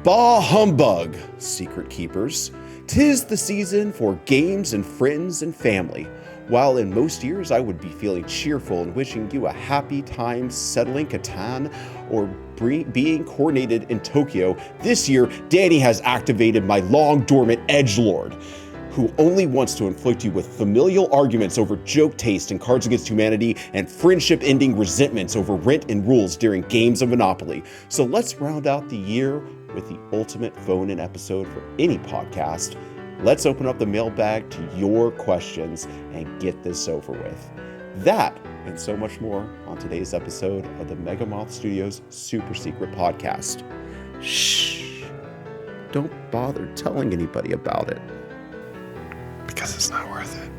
Bah humbug, secret keepers. 'Tis the season for games and friends and family. While in most years I would be feeling cheerful and wishing you a happy time settling Catan or being coordinated in Tokyo, this year Danny has activated my long-dormant edgelord, who only wants to inflict you with familial arguments over joke taste and Cards Against Humanity and friendship-ending resentments over rent and rules during games of Monopoly. So let's round out the year with the ultimate phone-in episode for any podcast. Let's open up the mailbag to your questions and get this over with. That and so much more on today's episode of the Megamoth Studios Super Secret Podcast. Shh! Don't bother telling anybody about it. Because it's not worth it.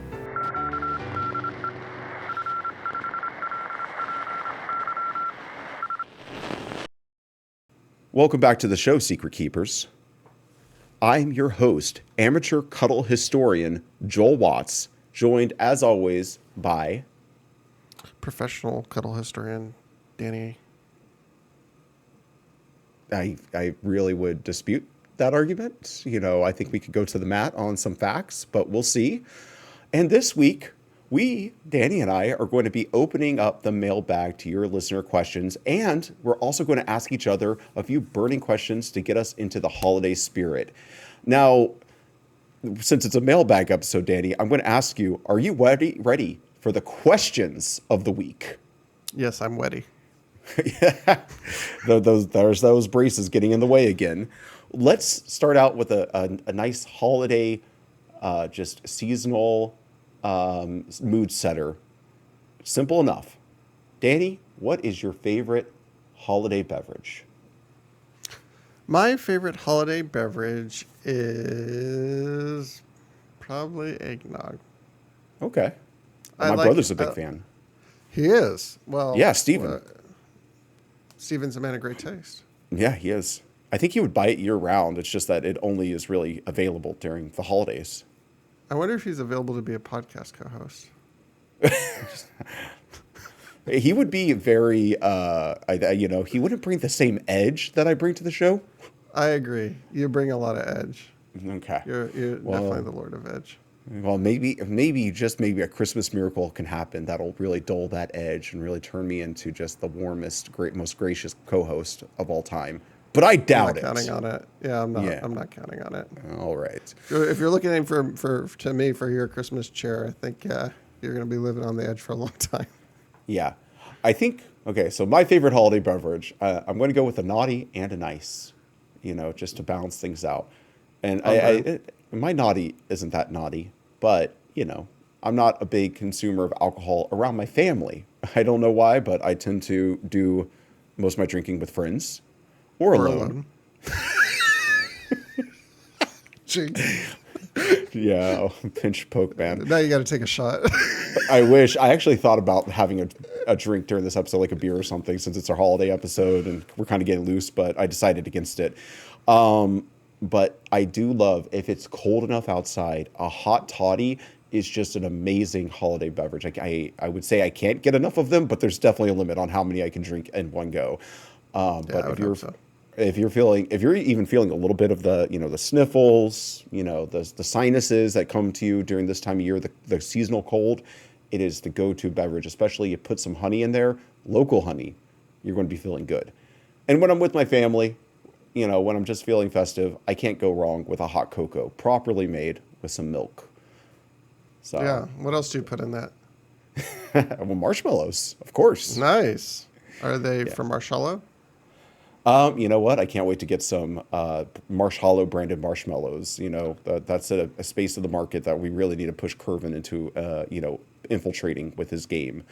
Welcome back to the show, Secret Keepers. I'm your host, amateur cuddle historian Joel Watts, joined as always by Professional cuddle historian Danny. I really would dispute that argument. You know, I think we could go to the mat on some facts, but we'll see. And this week, Danny and I, are going to be opening up the mailbag to your listener questions, and we're also going to ask each other a few burning questions to get us into the holiday spirit. Now, since it's a mailbag episode, Danny, I'm going to ask you, are you ready for the questions of the week? Yes, I'm ready. Yeah, there's those braces getting in the way again. Let's start out with a nice holiday, just seasonal mood setter. Simple enough. Danny, what is your favorite holiday beverage? My favorite holiday beverage is probably eggnog. Okay. My brother's a big fan. He is. Well, yeah, Steven. Steven's a man of great taste. Yeah, he is. I think he would buy it year round. It's just that it only is really available during the holidays. I wonder if he's available to be a podcast co-host. He would be very, he wouldn't bring the same edge that I bring to the show. I agree. You bring a lot of edge. Okay. You're definitely the Lord of Edge. Well, maybe a Christmas miracle can happen that'll really dull that edge and really turn me into just the warmest, most gracious co-host of all time. But I doubt it. I'm not counting on it. Yeah, I'm not. Yeah. I'm not counting on it. All right. If you're looking for your Christmas chair, I think you're going to be living on the edge for a long time. Yeah, I think. Okay, so my favorite holiday beverage, I'm going to go with a naughty and a nice. You know, just to balance things out. And my naughty isn't that naughty, but you know, I'm not a big consumer of alcohol around my family. I don't know why, but I tend to do most of my drinking with friends. Or alone. Yeah, pinch poke, man. Now you got to take a shot. I wish. I actually thought about having a drink during this episode, like a beer or something, since it's our holiday episode and we're kind of getting loose, but I decided against it. But I do love, if it's cold enough outside, a hot toddy is just an amazing holiday beverage. I would say I can't get enough of them, but there's definitely a limit on how many I can drink in one go. But if you're even feeling a little bit of the sniffles, the sinuses that come to you during this time of year, the seasonal cold, it is the go-to beverage. Especially you put some honey in there, local honey, you're going to be feeling good. And when I'm with my family, when I'm just feeling festive, I can't go wrong with a hot cocoa, properly made with some milk. So yeah, what else do you put in that? Well, marshmallows, of course. Nice. Are they from Marshmallow? You know what? I can't wait to get some Marshmallow branded marshmallows. That's a space of the market that we really need to push Curvin into, infiltrating with his game.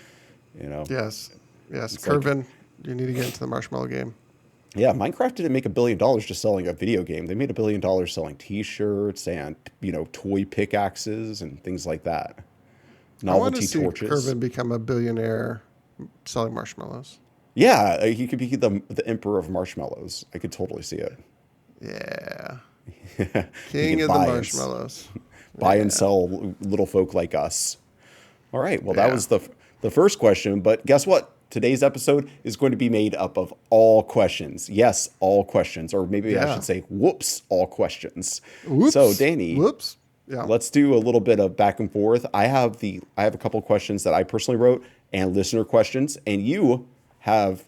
Yes. Curvin, you need to get into the marshmallow game. Yeah, Minecraft didn't make $1 billion just selling a video game. They made $1 billion selling T-shirts and toy pickaxes and things like that. Novelty torches. I want to see Curvin become a billionaire selling marshmallows. Yeah, he could be the emperor of marshmallows. I could totally see it. Yeah. King of the marshmallows. Buy and sell little folk like us. All right. Well, that was the first question. But guess what? today's episode is going to be made up of all questions. Yes, all questions. Or maybe I should say, whoops, all questions. Whoops. So, Danny. Whoops. Yeah. Let's do a little bit of back and forth. I have a couple of questions that I personally wrote and listener questions, and you have.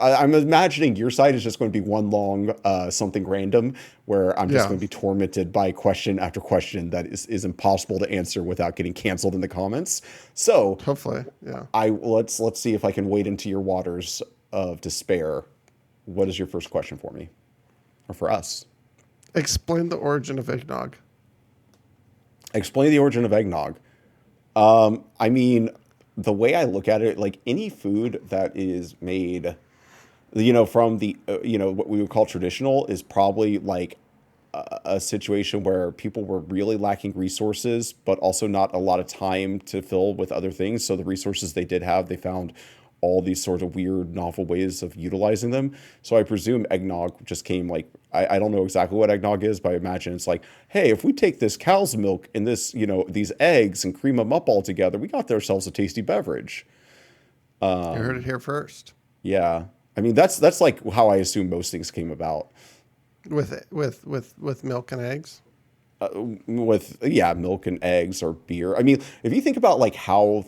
I'm imagining your side is just going to be one long something random where I'm just going to be tormented by question after question that is impossible to answer without getting canceled in the comments. So hopefully, yeah. Let's see if I can wade into your waters of despair. What is your first question for me, or for us? Explain the origin of eggnog. Explain the origin of eggnog. I mean, the way I look at it, like any food that is made, from the, what we would call traditional is probably like a situation where people were really lacking resources, but also not a lot of time to fill with other things. So the resources they did have, they found all these sort of weird, novel ways of utilizing them. So I presume eggnog just came like, I don't know exactly what eggnog is, but I imagine it's like, hey, if we take this cow's milk and this, these eggs and cream them up all together, we got ourselves a tasty beverage. You heard it here first. Yeah. I mean, that's like how I assume most things came about. With milk and eggs? Milk and eggs or beer. I mean, if you think about like how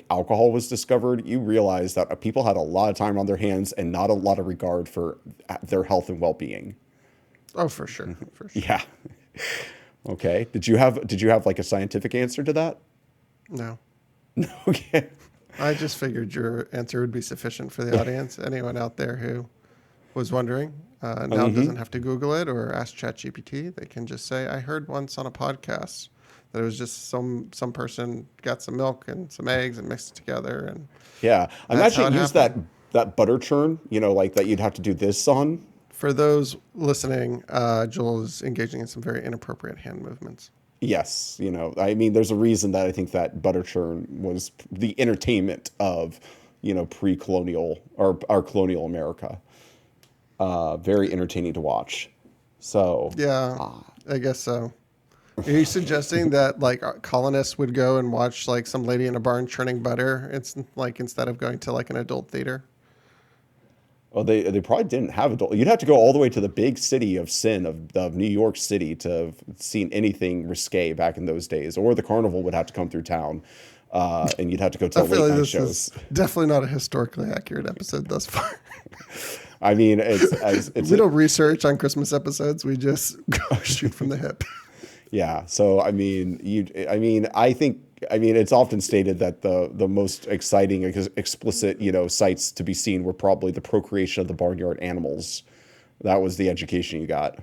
alcohol was discovered, you realize that people had a lot of time on their hands and not a lot of regard for their health and well-being. Oh, for sure. Yeah. Okay. Did you have like a scientific answer to that? No. Okay. I just figured your answer would be sufficient for the audience. Anyone out there who was wondering now doesn't have to Google it or ask ChatGPT. They can just say, I heard once on a podcast that it was just some person got some milk and some eggs and mixed it together. And yeah, I'm actually use that butter churn, like that you'd have to do this on. For those listening, Joel is engaging in some very inappropriate hand movements. Yes, I mean, there's a reason that I think that butter churn was the entertainment of, pre-colonial or our colonial America. Very entertaining to watch. So yeah, I guess so. Are you suggesting that like colonists would go and watch like some lady in a barn churning butter? It's like instead of going to like an adult theater. Well, they probably didn't have adult. You'd have to go all the way to the big city of sin of New York City to have seen anything risque back in those days, or the carnival would have to come through town, and you'd have to go to late night shows. Is definitely not a historically accurate episode thus far. I mean, it's we don't research on Christmas episodes. We just go shoot from the hip. Yeah. So I mean, I think it's often stated that the most exciting, explicit, sights to be seen were probably the procreation of the barnyard animals. That was the education you got.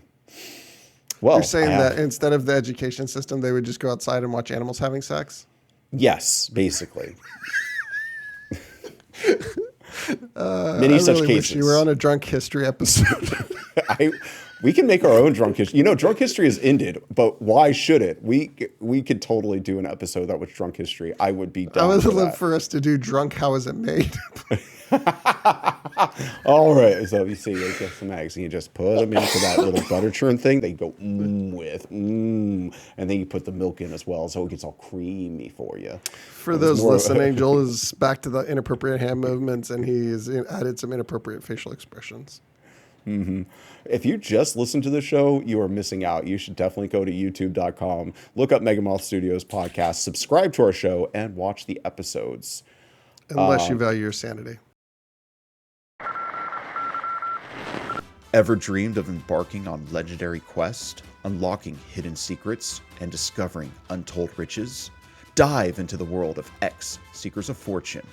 Well, you're saying that instead of the education system, they would just go outside and watch animals having sex? Yes, basically. Many such cases. Wish you were on a drunk history episode. We can make our own drunk history. Drunk history has ended, but why should it? We could totally do an episode that was drunk history. I would be down. I would love for us to do drunk. How is it made? All right. So you see, you get some eggs and you just put them into that little butter churn thing. They go and then you put the milk in as well, so it gets all creamy for you. For those listening, Joel is back to the inappropriate hand movements, and he's added some inappropriate facial expressions. Mm-hmm. If you just listen to the show, you are missing out. You should definitely go to youtube.com, look up Megamoth Studios podcast, subscribe to our show, and watch the episodes. Unless you value your sanity. Ever dreamed of embarking on legendary quest, unlocking hidden secrets, and discovering untold riches? Dive into the world of X Seekers of Fortune.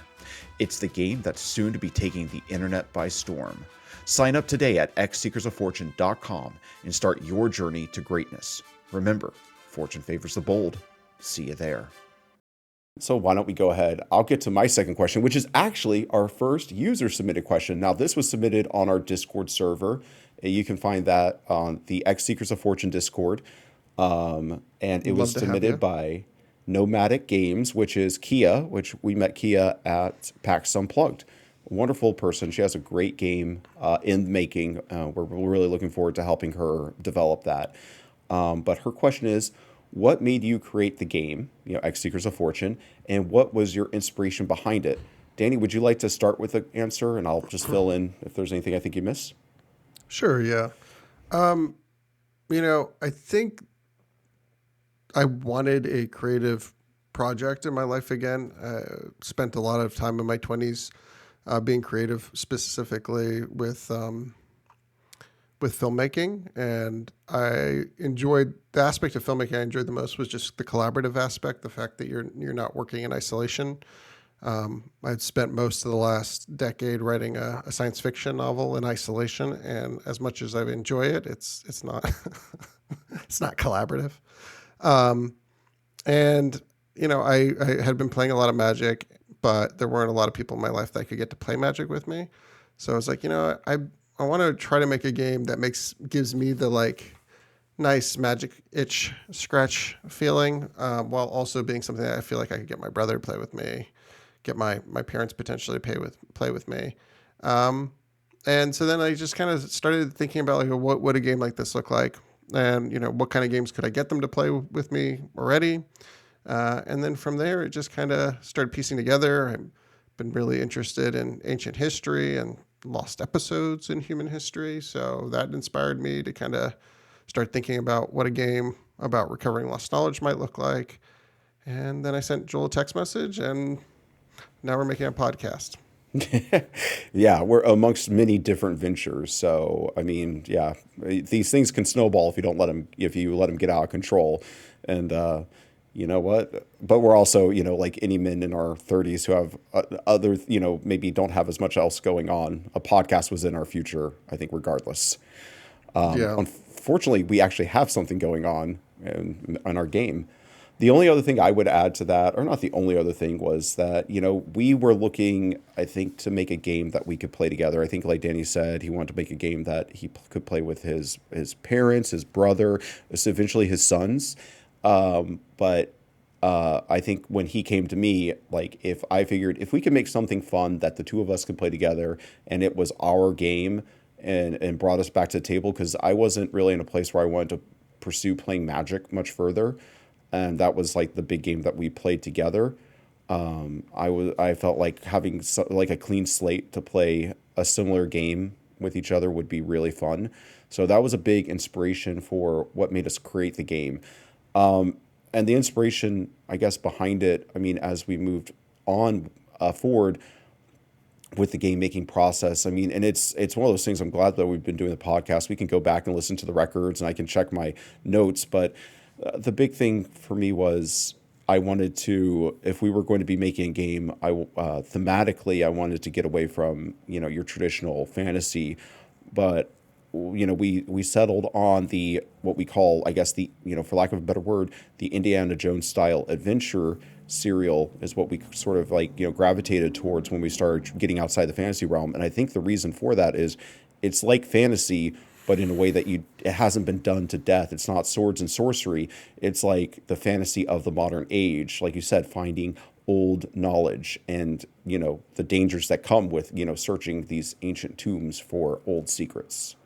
It's the game that's soon to be taking the internet by storm. Sign up today at xseekersoffortune.com and start your journey to greatness. Remember, fortune favors the bold. See you there. So why don't we go ahead? I'll get to my second question, which is actually our first user-submitted question. Now, this was submitted on our Discord server. You can find that on the X Seekers of Fortune Discord. And it was submitted by Nomadic Games, which is Kia, which we met Kia at PAX Unplugged. Wonderful person. She has a great game in the making. We're really looking forward to helping her develop that. But her question is, what made you create the game, X Seekers of Fortune, and what was your inspiration behind it? Danny, would you like to start with the answer, and I'll just fill in if there's anything I think you miss? Sure, yeah. I think I wanted a creative project in my life again. Spent a lot of time in my 20s being creative, specifically with filmmaking, and I enjoyed the aspect of filmmaking I enjoyed the most was just the collaborative aspect, the fact that you're not working in isolation. I'd spent most of the last decade writing a science fiction novel in isolation, and as much as I enjoy it, it's not it's not collaborative. And I had been playing a lot of Magic, but there weren't a lot of people in my life that could get to play Magic with me. So I was like, I want to try to make a game that gives me the like nice Magic itch scratch feeling, while also being something that I feel like I could get my brother to play with me, get my parents potentially play with me. And so then I just kind of started thinking about like what would a game like this look like, and what kind of games could I get them to play with me already. And then from there, it just kind of started piecing together. I've been really interested in ancient history and lost episodes in human history. So that inspired me to kind of start thinking about what a game about recovering lost knowledge might look like. And then I sent Joel a text message, and now we're making a podcast. Yeah, we're amongst many different ventures. So, I mean, yeah, these things can snowball if you let them get out of control. And, you know what? But we're also, like any men in our 30s who have other, maybe don't have as much else going on. A podcast was in our future, I think, regardless. Yeah. Unfortunately, we actually have something going on in our game. The only other thing I would add to that, or not the only other thing, was that, we were looking, I think, to make a game that we could play together. I think, like Danny said, he wanted to make a game that he could play with his parents, his brother, eventually his sons. But I think when he came to me, like if we could make something fun that the two of us could play together and it was our game and brought us back to the table, because I wasn't really in a place where I wanted to pursue playing Magic much further. And that was like the big game that we played together. I felt like having like a clean slate to play a similar game with each other would be really fun. So that was a big inspiration for what made us create the game. And the inspiration, I guess, behind it, I mean, as we moved on forward with the game making process, I mean, and it's one of those things. I'm glad that we've been doing the podcast. We can go back and listen to the records, and I can check my notes. But the big thing for me was I wanted to, if we were going to be making a game, thematically, I wanted to get away from your traditional fantasy, but we settled on what we call, I guess, for lack of a better word, the Indiana Jones style adventure serial is what we sort of gravitated towards when we started getting outside the fantasy realm. And I think the reason for that is it's like fantasy, but in a way that it hasn't been done to death. It's not swords and sorcery. It's like the fantasy of the modern age, like you said, finding old knowledge and the dangers that come with searching these ancient tombs for old secrets.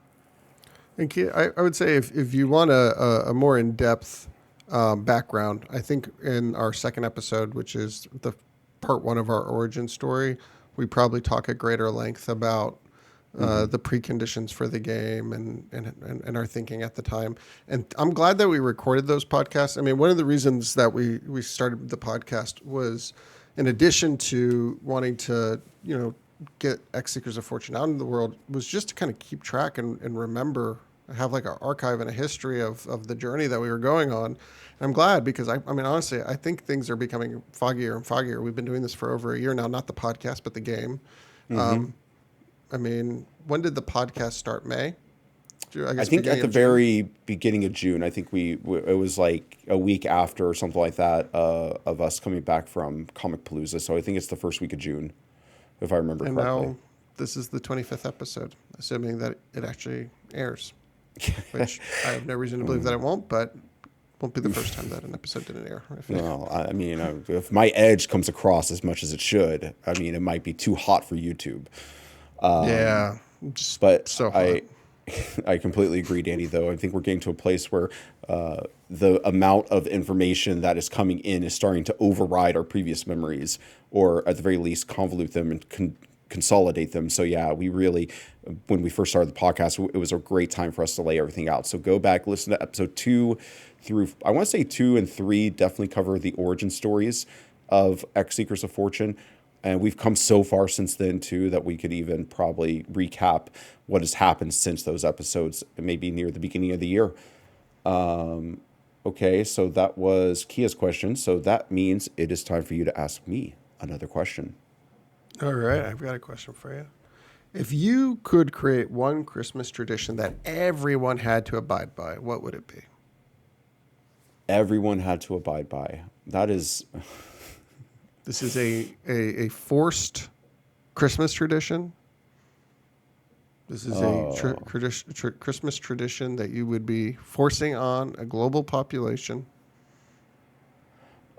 And I would say if you want a more in-depth background, I think in our second episode, which is the part one of our origin story, we probably talk at greater length about the preconditions for the game and our thinking at the time. And I'm glad that we recorded those podcasts. I mean, one of the reasons that we started the podcast was, in addition to wanting to, get X Seekers of Fortune out into the world, was just to kind of keep track and remember, have like an archive and a history of the journey that we were going on. And I'm glad, because I mean, honestly, I think things are becoming foggier and foggier. We've been doing this for over a year now, not the podcast, but the game. I mean, when did the podcast start? May? I think at the very beginning of June. I think it was like a week after or something like that of us coming back from Comic Palooza. So I think it's the first week of June, if I remember correctly. And now this is the 25th episode, assuming that it actually airs, which I have no reason to believe that it won't, but won't be the first time that an episode didn't air. Well, I mean, if my edge comes across as much as it should, I mean, it might be too hot for YouTube. Yeah, but so hot. I completely agree, Danny, though. I think we're getting to a place where the amount of information that is coming in is starting to override our previous memories, or at the very least, convolute them and consolidate them. So, yeah, we really, when we first started the podcast, it was a great time for us to lay everything out. So, go back, listen to episode 2 through, I want to say 2 and 3 definitely cover the origin stories of X Seekers of Fortune. And we've come so far since then, too, that we could even probably recap what has happened since those episodes, maybe near the beginning of the year. Okay, so that was Kia's question. So that means it is time for you to ask me another question. All right, I've got a question for you. If you could create one Christmas tradition that everyone had to abide by, what would it be? Everyone had to abide by. That is... This is a forced Christmas tradition. This is a Christmas tradition that you would be forcing on a global population.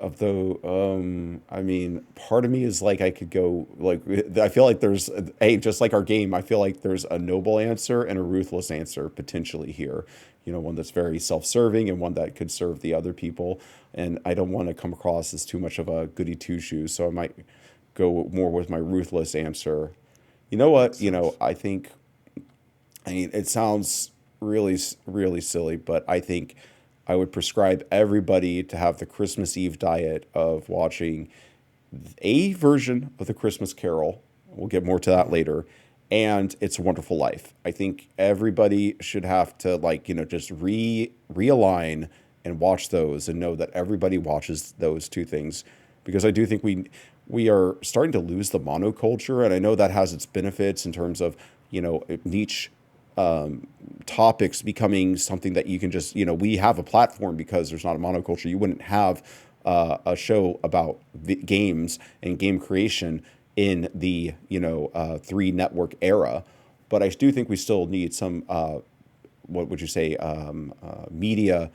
I mean, part of me is like, I could go, like, I feel like there's just like our game, I feel like there's a noble answer and a ruthless answer potentially here. You know, one that's very self-serving and one that could serve the other people. And I don't want to come across as too much of a goody two-shoes, so I might go more with my ruthless answer. You know what? You know, I mean, it sounds really, really silly, but I think I would prescribe everybody to have the Christmas Eve diet of watching a version of the Christmas Carol. We'll get more to that later. And It's a Wonderful Life. I think everybody should have to, like, you know, just realign and watch those and know that everybody watches those two things, because I do think we are starting to lose the monoculture, and I know that has its benefits in terms of, you know, niche topics becoming something that you can just, you know, we have a platform because there's not a monoculture. You wouldn't have a show about games and game creation in the, you know, 3 network era. But I do think we still need some, what would you say, media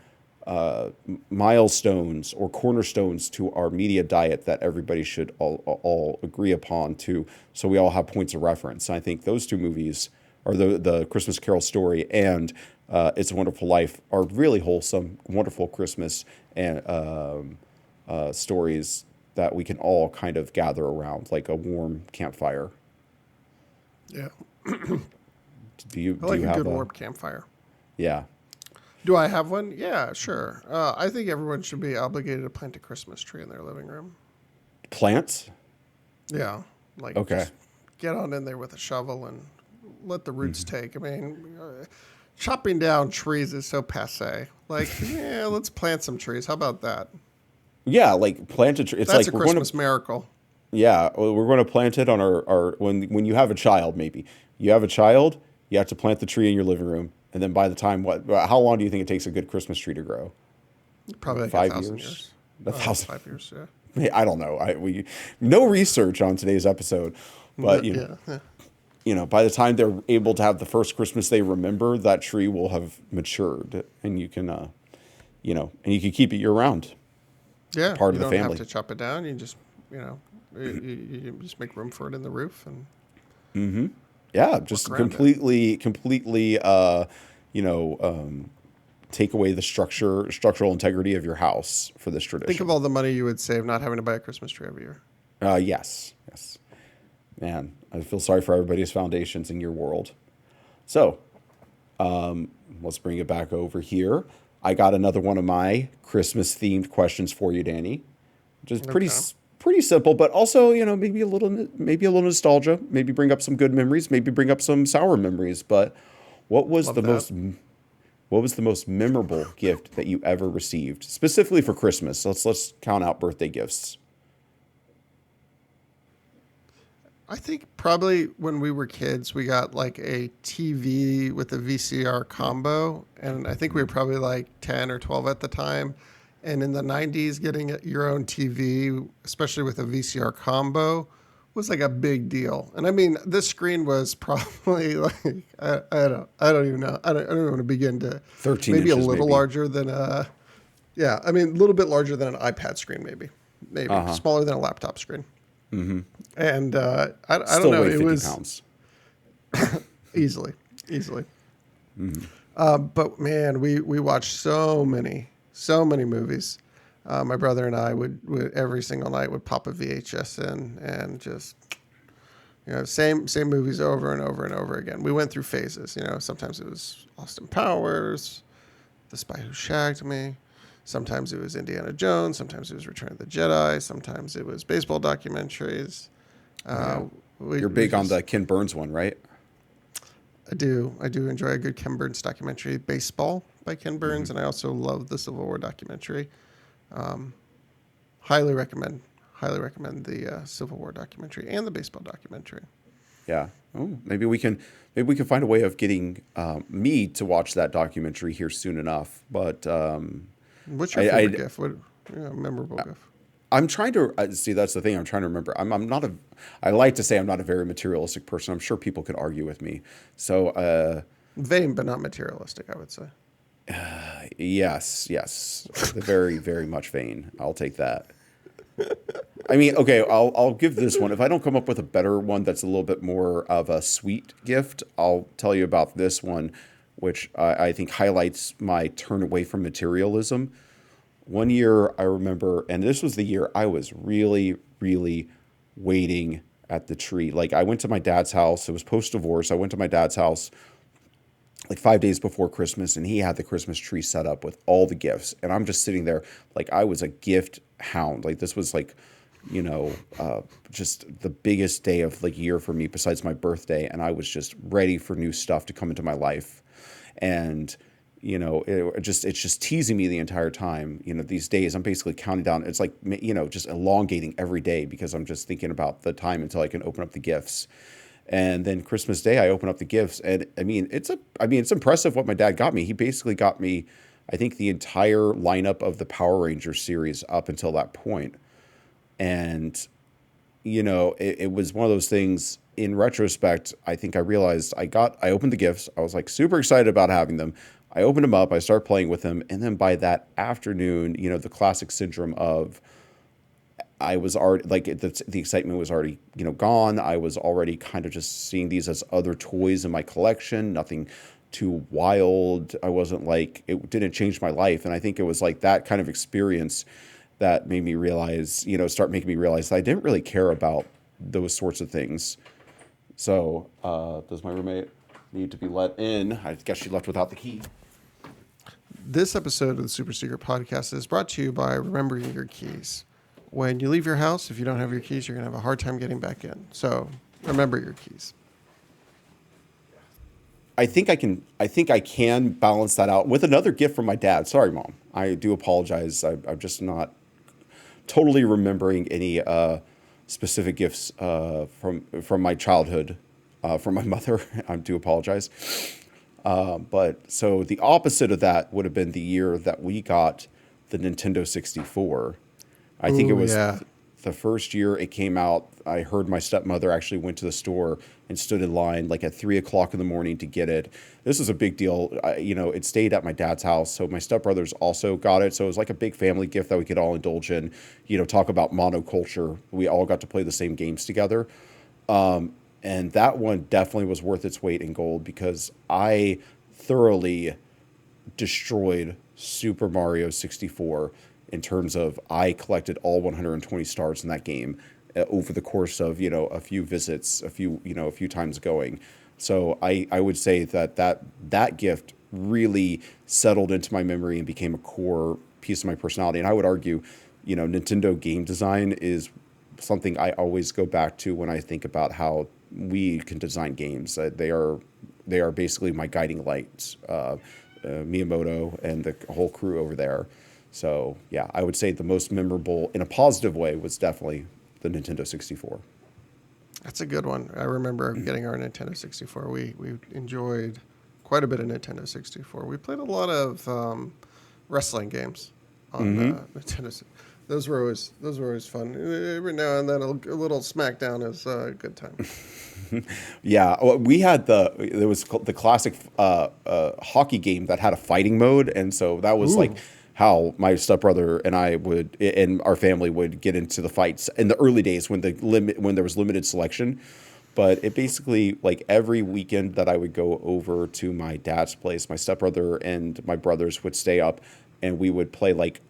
milestones or cornerstones to our media diet that everybody should all agree upon too, so we all have points of reference. And I think those 2 movies, or the Christmas Carol story and It's a Wonderful Life, are really wholesome, wonderful Christmas and stories that we can all kind of gather around like a warm campfire. Yeah. Do you I like have a good warm campfire. Yeah. Do I have one? Yeah, sure. I think everyone should be obligated to plant a Christmas tree in their living room. Plants? Yeah. Like, okay. Just get on in there with a shovel and let the roots take. I mean, chopping down trees is so passé. Like, yeah, let's plant some trees. How about that? Yeah, like plant a tree. It's That's like a Christmas miracle. Yeah, we're going to plant it on our when you have a child, maybe. You have a child, you have to plant the tree in your living room. And then by the time, how long do you think it takes a good Christmas tree to grow? Probably like 5 1,000 years. years. 1,000. 5 years, yeah. I don't know. No research on today's episode, but you know, by the time they're able to have the first Christmas they remember, that tree will have matured, and you can, you know, and you can keep it year round. Yeah, part of the family. You don't have to chop it down. You just, you know, you just make room for it in the roof and. Yeah, just completely, you know, take away the structural integrity of your house for this tradition. Think of all the money you would save not having to buy a Christmas tree every year. Yes. Man, I feel sorry for everybody's foundations in your world. So, let's bring it back over here. I got another one of my Christmas-themed questions for you, Danny. Just pretty simple, but also, you know, maybe a little nostalgia. Maybe bring up some good memories. Maybe bring up some sour memories. But what was the most memorable gift that you ever received, specifically for Christmas? Let's count out birthday gifts. I think probably when we were kids, we got like a TV with a VCR combo. And I think we were probably like 10 or 12 at the time. And in the 90s, getting your own TV, especially with a VCR combo, was like a big deal. And I mean, this screen was probably like, I don't even know. I don't even want to begin to. 13 maybe inches, a little maybe. larger than a little bit larger than an iPad screen, maybe. Smaller than a laptop screen. Mm-hmm. And I don't know. Weighed It 50 was pounds. easily. But man, we watched so many movies. My brother and I would every single night would pop a VHS in and just, same movies over and over and over again. We went through phases. Sometimes it was Austin Powers, The Spy Who Shagged Me. Sometimes it was Indiana Jones. Sometimes it was Return of the Jedi. Sometimes it was baseball documentaries. You're big on the Ken Burns one, right? I do enjoy a good Ken Burns documentary, Baseball by Ken Burns, and I also love the Civil War documentary. Highly recommend the Civil War documentary and the baseball documentary. Yeah. Oh, maybe we can find a way of getting me to watch that documentary here soon enough. But what's your favorite GIF? What memorable GIF? I'm trying to see. That's the thing. I'm trying to remember. I like to say I'm not a very materialistic person. I'm sure people could argue with me. So vain, but not materialistic, I would say. Yes. Very, very much vain. I'll take that. I mean, okay, I'll give this one. If I don't come up with a better one that's a little bit more of a sweet gift, I'll tell you about this one, which I think highlights my turn away from materialism. One year I remember, and this was the year I was really, really waiting at the tree. Like, I went to my dad's house. It was post-divorce. I went to my dad's house like 5 days before Christmas, and he had the Christmas tree set up with all the gifts. And I'm just sitting there like I was a gift hound. Like, this was like, just the biggest day of like year for me besides my birthday. And I was just ready for new stuff to come into my life. And, it's just teasing me the entire time. These days I'm basically counting down. It's like, just elongating every day because I'm just thinking about the time until I can open up the gifts. And then Christmas Day, I open up the gifts, and it's impressive what my dad got me. He basically got me, I think, the entire lineup of the Power Rangers series up until that point. And, it was one of those things. In retrospect, I think I realized I opened the gifts. I was like super excited about having them. I opened them up. I started playing with them, and then by that afternoon, the classic syndrome of I was already like the excitement was already gone. I was already kind of just seeing these as other toys in my collection, nothing too wild. I wasn't like, it didn't change my life. And I think it was like that kind of experience that made me realize, start making me realize that I didn't really care about those sorts of things. So does my roommate need to be let in? I guess she left without the key. This episode of the Super Secret Podcast is brought to you by Remembering Your Keys. When you leave your house, if you don't have your keys, you're going to have a hard time getting back in. So remember your keys. I think I can balance that out with another gift from my dad. Sorry, Mom. I do apologize. I'm just not totally remembering any specific gifts from my childhood from my mother. I do apologize. But so the opposite of that would have been the year that we got the Nintendo 64. I think it was the first year it came out. I heard my stepmother actually went to the store and stood in line like at 3 o'clock in the morning to get it. This was a big deal. It stayed at my dad's house. So my stepbrothers also got it. So it was like a big family gift that we could all indulge in, talk about monoculture. We all got to play the same games together. And that one definitely was worth its weight in gold because I thoroughly destroyed Super Mario 64 in terms of I collected all 120 stars in that game over the course of, a few visits, a few times going. So I would say that gift really settled into my memory and became a core piece of my personality. And I would argue, Nintendo game design is something I always go back to when I think about how we can design games. They are basically my guiding lights, Miyamoto and the whole crew over there. So, yeah, I would say the most memorable in a positive way was definitely the Nintendo 64. That's a good one. I remember getting our Nintendo 64. We enjoyed quite a bit of Nintendo 64. We played a lot of wrestling games on Nintendo. Those were always fun. Every now and then a little SmackDown is a good time. Yeah, we had there was the classic hockey game that had a fighting mode, and so that was like how my stepbrother and I and our family would get into the fights in the early days when there was limited selection. But it basically, like, every weekend that I would go over to my dad's place, my stepbrother and my brothers would stay up, and we would play like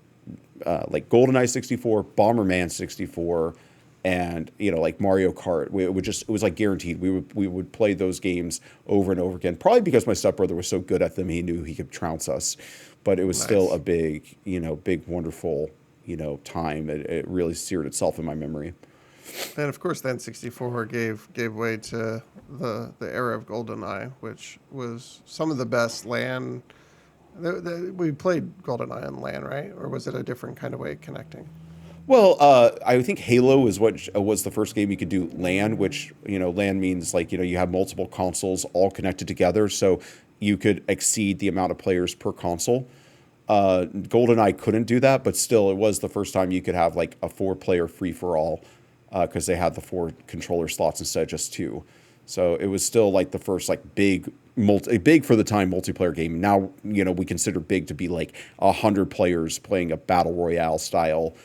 GoldenEye 64, Bomberman 64, and like Mario Kart. It was like guaranteed. We would play those games over and over again. Probably because my stepbrother was so good at them, he knew he could trounce us. But it was still a big, big wonderful, time. It really seared itself in my memory. And of course, then 64 gave way to the era of GoldenEye, which was some of the best LAN. We played GoldenEye on LAN, right? Or was it a different kind of way of connecting? Well, I think Halo is what was the first game you could do LAN, which LAN means like you have multiple consoles all connected together, so you could exceed the amount of players per console. GoldenEye couldn't do that, but still, it was the first time you could have like a 4-player free for all, because they had the 4 controller slots instead of just 2. So it was still like the first like big for the time multiplayer game. Now we consider big to be like 100 players playing a battle royale style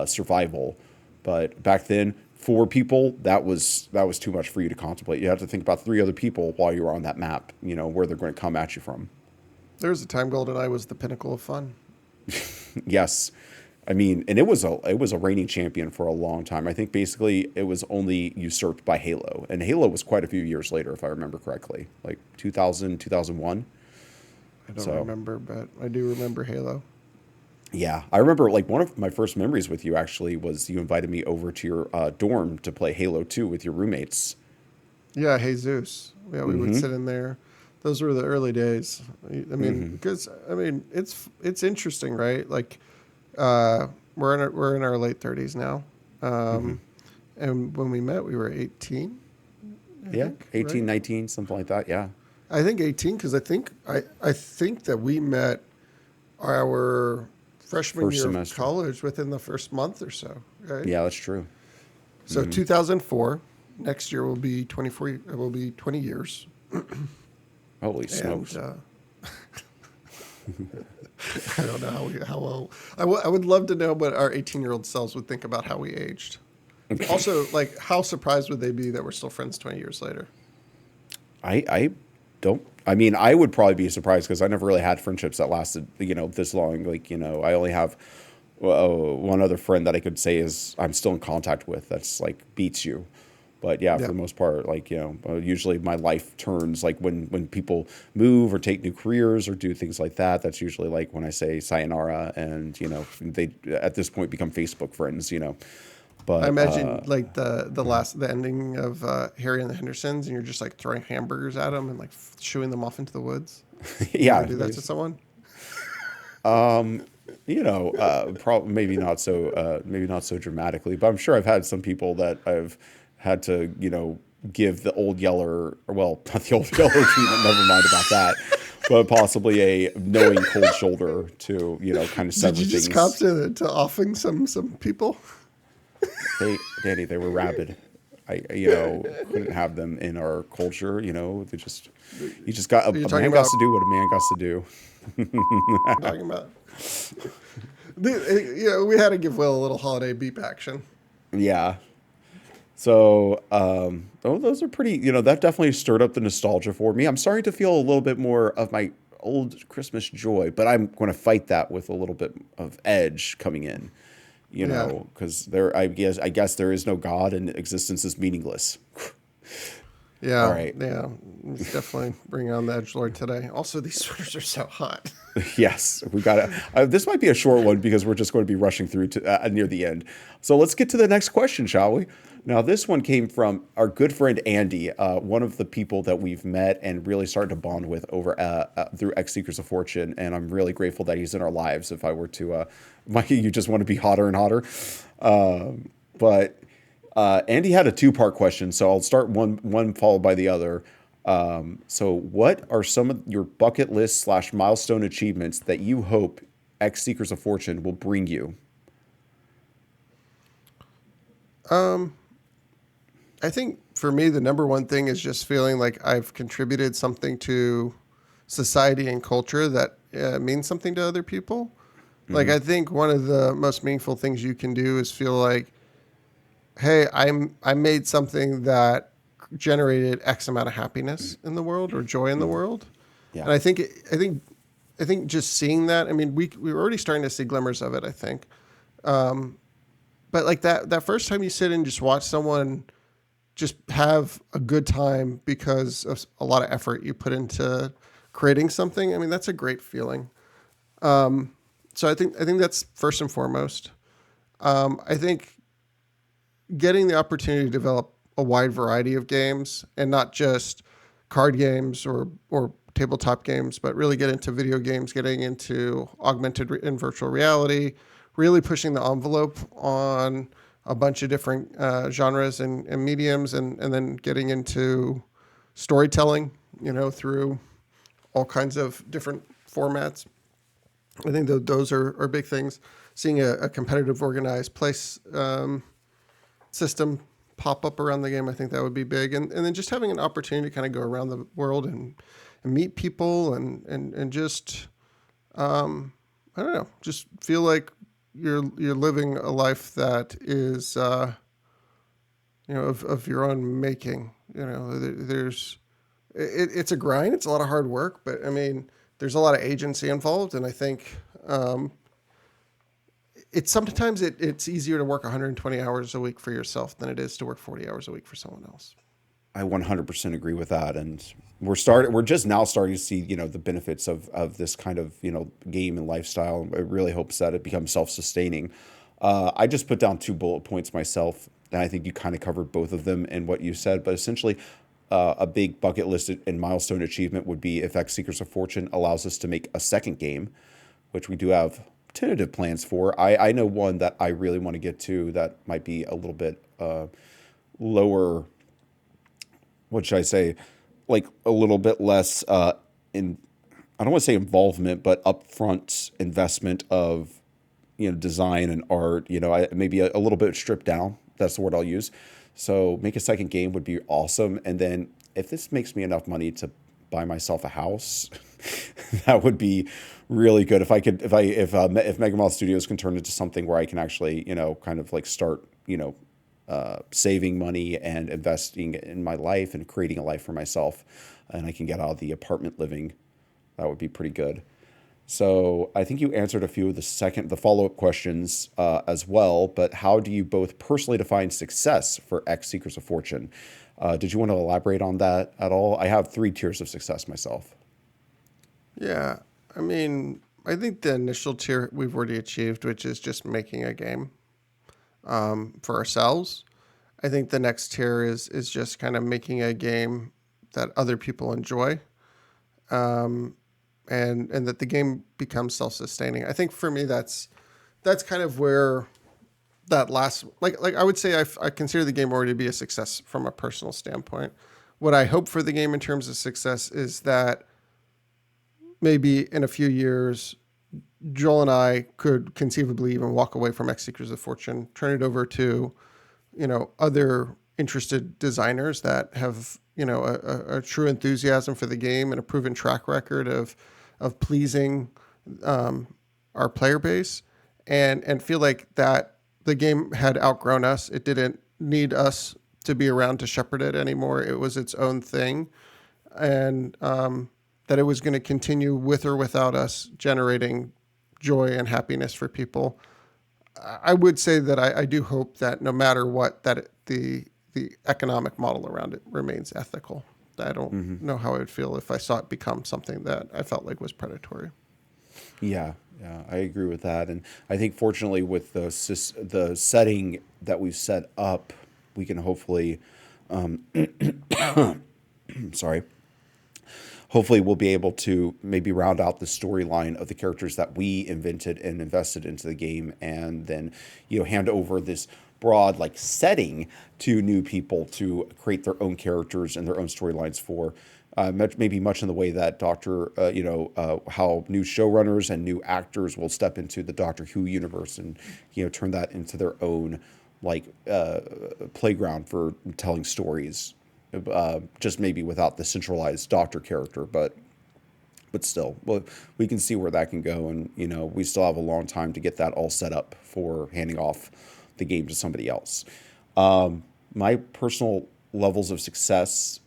survival, but back then 4 people, that was too much for you to contemplate. You had to think about 3 other people while you were on that map, where they're going to come at you from. There was a time GoldenEye was the pinnacle of fun. Yes. I mean, and it was a reigning champion for a long time. I think basically it was only usurped by Halo, and Halo was quite a few years later, if I remember correctly, like 2000, 2001. I don't remember, but I do remember Halo. Yeah, I remember like one of my first memories with you actually was you invited me over to your dorm to play Halo 2 with your roommates. Yeah, Jesus. Yeah, we would sit in there. Those were the early days. I mean, because it's interesting, right? Like, we're in our late 30s now, and when we met, we were 18. I think, 18, right? 19, something like that. Yeah, I think 18 because I think that we met our freshman First year semester. of college within the first month or so. Right? yeah, that's true. So 2004. Next year will be 24. It will be 20 years. Holy smokes! And, I don't know how I would love to know what our 18-year-old selves would think about how we aged. Also, like, how surprised would they be that we're still friends 20 years later? I don't. I mean, I would probably be surprised because I never really had friendships that lasted, this long. Like, I only have one other friend that I could say is I'm still in contact with. That's like beats you. But yeah, for the most part, like, usually my life turns like when people move or take new careers or do things like that. That's usually like when I say sayonara, and they at this point become Facebook friends. But I imagine like the ending of Harry and the Hendersons, and you're just like throwing hamburgers at them and like shooing them off into the woods. yeah, Do that to someone? probably maybe not so dramatically, but I'm sure I've had some people that I've had to, give the old yeller, well, not the old yeller treatment, never mind about that, but possibly a knowing cold shoulder to, kind of sever Did you things. just cop to offing some people? Danny, they were rabid. I couldn't have them in our culture. You just got a man got to do what a man got to do. Talking about. We had to give Will a little holiday beep action. Yeah. So, those are pretty, that definitely stirred up the nostalgia for me. I'm starting to feel a little bit more of my old Christmas joy, but I'm going to fight that with a little bit of edge coming in, because I guess there is no God and existence is meaningless. Yeah. All right. Yeah. Let's definitely bring on the edgelord today. Also, these sweaters are so hot. Yes, we got to. This might be a short one because we're just going to be rushing through to near the end. So let's get to the next question, shall we? Now, this one came from our good friend Andy, one of the people that we've met and really started to bond with over through X Seekers of Fortune, and I'm really grateful that he's in our lives. If I were to, Mikey, you just want to be hotter and hotter, but Andy had a 2-part question, so I'll start one followed by the other. So what are some of your bucket list / milestone achievements that you hope X Seekers of Fortune will bring you? I think for me, the number one thing is just feeling like I've contributed something to society and culture that means something to other people. Mm-hmm. Like, I think one of the most meaningful things you can do is feel like, hey, I made something that generated X amount of happiness in the world or joy in the world. Yeah. And I think just seeing that, I mean, we were already starting to see glimmers of it, I think. But like that first time you sit and just watch someone just have a good time because of a lot of effort you put into creating something, I mean, that's a great feeling. So I think that's first and foremost. I think getting the opportunity to develop a wide variety of games and not just card games or tabletop games, but really get into video games, getting into augmented and virtual reality, really pushing the envelope on a bunch of different genres and mediums, and then getting into storytelling, through all kinds of different formats. I think those are big things. Seeing a competitive organized place system pop up around the game, I think that would be big. And then just having an opportunity to kind of go around the world and meet people and just, I don't know, just feel like you're living a life that is, of your own making. It's a grind. It's a lot of hard work, but I mean, there's a lot of agency involved. And I think, sometimes it's easier to work 120 hours a week for yourself than it is to work 40 hours a week for someone else. I 100% agree with that, and we're just now starting to see the benefits of this kind of game and lifestyle. I really hope that it becomes self-sustaining. I just put down 2 bullet points myself, and I think you kind of covered both of them in what you said. But essentially, a big bucket list and milestone achievement would be if X Seekers of Fortune allows us to make a second game, which we do have tentative plans for. I know one that I really want to get to that might be a little bit lower. What should I say? Like a little bit less I don't want to say involvement, but upfront investment of design and art. Maybe a little bit stripped down. That's the word I'll use. So make a second game would be awesome. And then if this makes me enough money to buy myself a house, that would be really good. If Megamoth Studios can turn into something where I can actually kind of like start saving money and investing in my life and creating a life for myself, and I can get out of the apartment living, that would be pretty good. So I think you answered a few of the follow-up questions as well, but how do you both personally define success for X Seekers of Fortune? Did you want to elaborate on that at all? I have 3 tiers of success myself. Yeah, I mean, I think the initial tier we've already achieved, which is just making a game for ourselves. I think the next tier is just kind of making a game that other people enjoy, and that the game becomes self-sustaining. I think for me, that's kind of where that last, like I would say I consider the game already to be a success from a personal standpoint. What I hope for the game in terms of success is that maybe in a few years, Joel and I could conceivably even walk away from X Seekers of Fortune, turn it over to, other interested designers that have, a true enthusiasm for the game and a proven track record of pleasing our player base, and feel like that the game had outgrown us. It didn't need us to be around to shepherd it anymore. It was its own thing, and that it was going to continue with or without us generating joy and happiness for people. I would say that I do hope that no matter what, that the economic model around it remains ethical. I don't know how I would feel if I saw it become something that I felt like was predatory. Yeah, I agree with that. And I think fortunately with the setting that we've set up, we can hopefully, hopefully we'll be able to maybe round out the storyline of the characters that we invented and invested into the game, and then, hand over this broad setting to new people to create their own characters and their own storylines for, maybe much in the way that how new showrunners and new actors will step into the Doctor Who universe and, turn that into their own playground for telling stories. Just maybe without the centralized Doctor character, but still, well, we can see where that can go, and we still have a long time to get that all set up for handing off the game to somebody else. My personal levels of success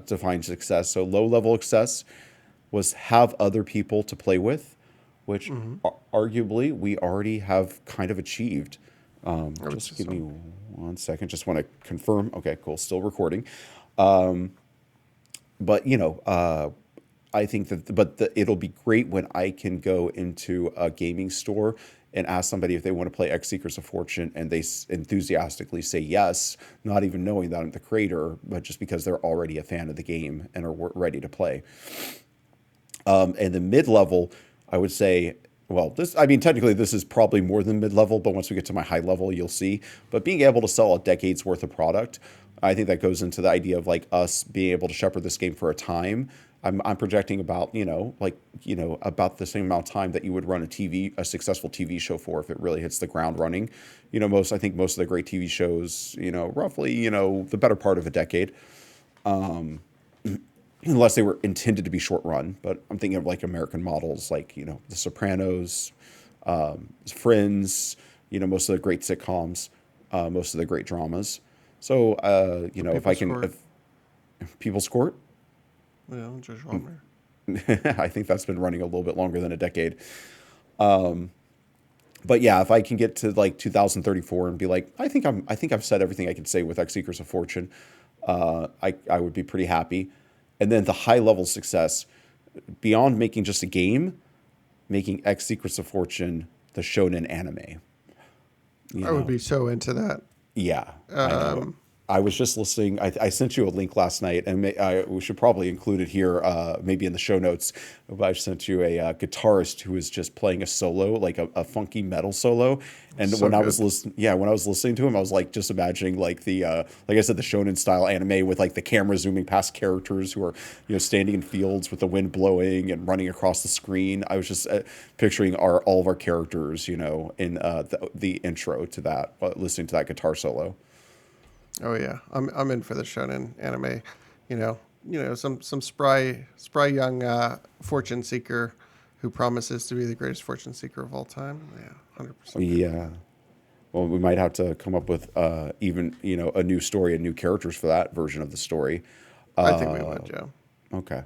define success. So low level success was have other people to play with, which arguably we already have kind of achieved. Just give me 1 second. Just want to confirm. Okay, cool. Still recording. But I think that it'll be great when I can go into a gaming store and ask somebody if they want to play X Seekers of Fortune, and they enthusiastically say yes, not even knowing that I'm the creator, but just because they're already a fan of the game and are ready to play. And the mid-level, I would say, well, technically this is probably more than mid-level, but once we get to my high level, you'll see. But being able to sell a decade's worth of product, I think that goes into the idea of like us being able to shepherd this game for a time. I'm projecting about, about the same amount of time that you would run a successful TV show for if it really hits the ground running. I think most of the great TV shows, roughly, the better part of a decade. Unless they were intended to be short run, but I'm thinking of like American models, like, The Sopranos, Friends, most of the great sitcoms, most of the great dramas. So, if I can, if People's Court, yeah, Josh Homer. I think that's been running a little bit longer than a decade. But yeah, if I can get to like 2034 and be like, I think I've said everything I can say with X Seekers of Fortune, I would be pretty happy. And then the high level success, beyond making just a game, making X Secrets of Fortune the shonen anime. I would be so into that. Yeah. I was just listening. I sent you a link last night, and we should probably include it here, maybe in the show notes. But I sent you a guitarist who was just playing a solo, like a funky metal solo. And So when I good. was listening to him, I was like just imagining like like I said, the shonen style anime with like the camera zooming past characters who are standing in fields with the wind blowing and running across the screen. I was just picturing all of our characters, in the intro to that, listening to that guitar solo. Oh yeah, I'm in for the shonen anime. Some spry young fortune seeker who promises to be the greatest fortune seeker of all time. Yeah, 100%. Yeah. Well, we might have to come up with even a new story and new characters for that version of the story. I think we would, Joe. Okay.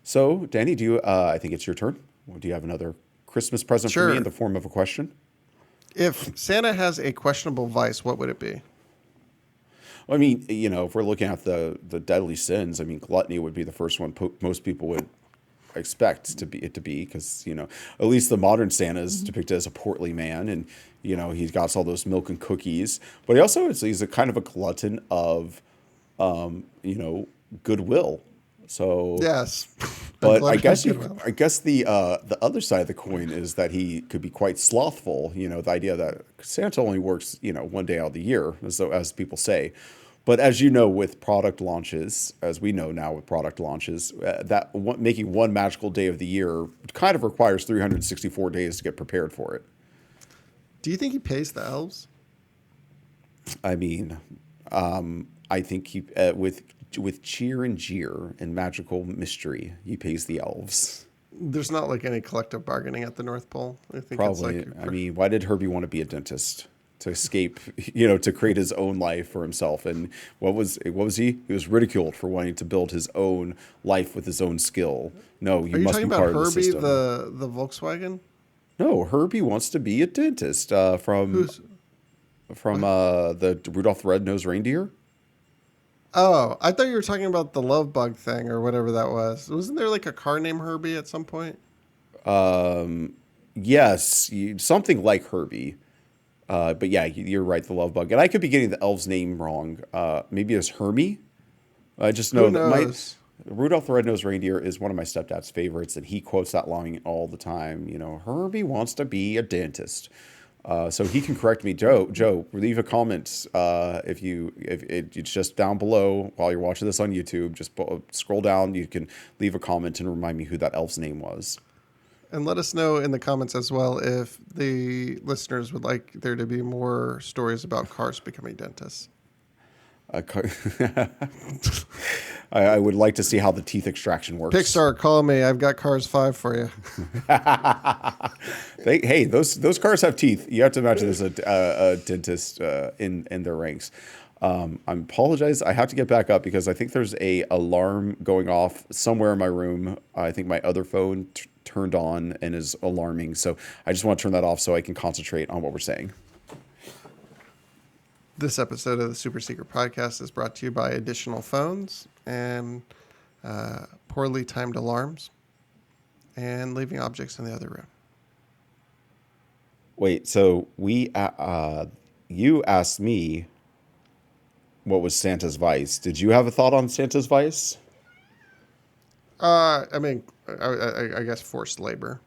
So, Danny, I think it's your turn. Do you have another Christmas present for Sure. me in the form of a question? If Santa has a questionable vice, what would it be? Well, I mean, if we're looking at the deadly sins, I mean, gluttony would be the first one most people would expect to be because at least the modern Santa is depicted as a portly man, and he's got all those milk and cookies, but he's a kind of a glutton of goodwill. So Yes. but I guess the other side of the coin is that he could be quite slothful. The idea that Santa only works one day out of the year, as people say. But as you know, with product launches, as we know now with product launches, making one magical day of the year kind of requires 364 days to get prepared for it. Do you think he pays the elves? I mean, I think he with cheer and jeer and magical mystery, he pays the elves. There's not like any collective bargaining at the North Pole. I think Probably. It's like, I mean, why did Herbie want to be a dentist? To escape, to create his own life for himself. And what was he? He was ridiculed for wanting to build his own life with his own skill. No, you are you must talking be about part of the Herbie, system. the Volkswagen? No, Herbie wants to be a dentist from the Rudolph the Red-Nosed Reindeer. Oh, I thought you were talking about the love bug thing or whatever that was. Wasn't there like a car named Herbie at some point? Yes, something like Herbie. But yeah, you're right, the love bug. And I could be getting the elf's name wrong. Maybe it's Hermie. I just know Who that knows? Rudolph the Red-Nosed Reindeer is one of my stepdad's favorites, and he quotes that line all the time. Herbie wants to be a dentist. So he can correct me. Joe, leave a comment if it's just down below while you're watching this on YouTube. Just scroll down. You can leave a comment and remind me who that elf's name was. And let us know in the comments as well if the listeners would like there to be more stories about cars becoming dentists. I would like to see how the teeth extraction works. Pixar, call me. I've got Cars 5 for you. Those cars have teeth. You have to imagine there's a dentist in their ranks. I apologize. I have to get back up because I think there's a alarm going off somewhere in my room. I think my other phone turned on and is alarming. So I just want to turn that off so I can concentrate on what we're saying. This episode of the Super Secret Podcast is brought to you by additional phones and poorly timed alarms and leaving objects in the other room. Wait, so you asked me what was Santa's vice. Did you have a thought on Santa's vice? I mean, I guess forced labor.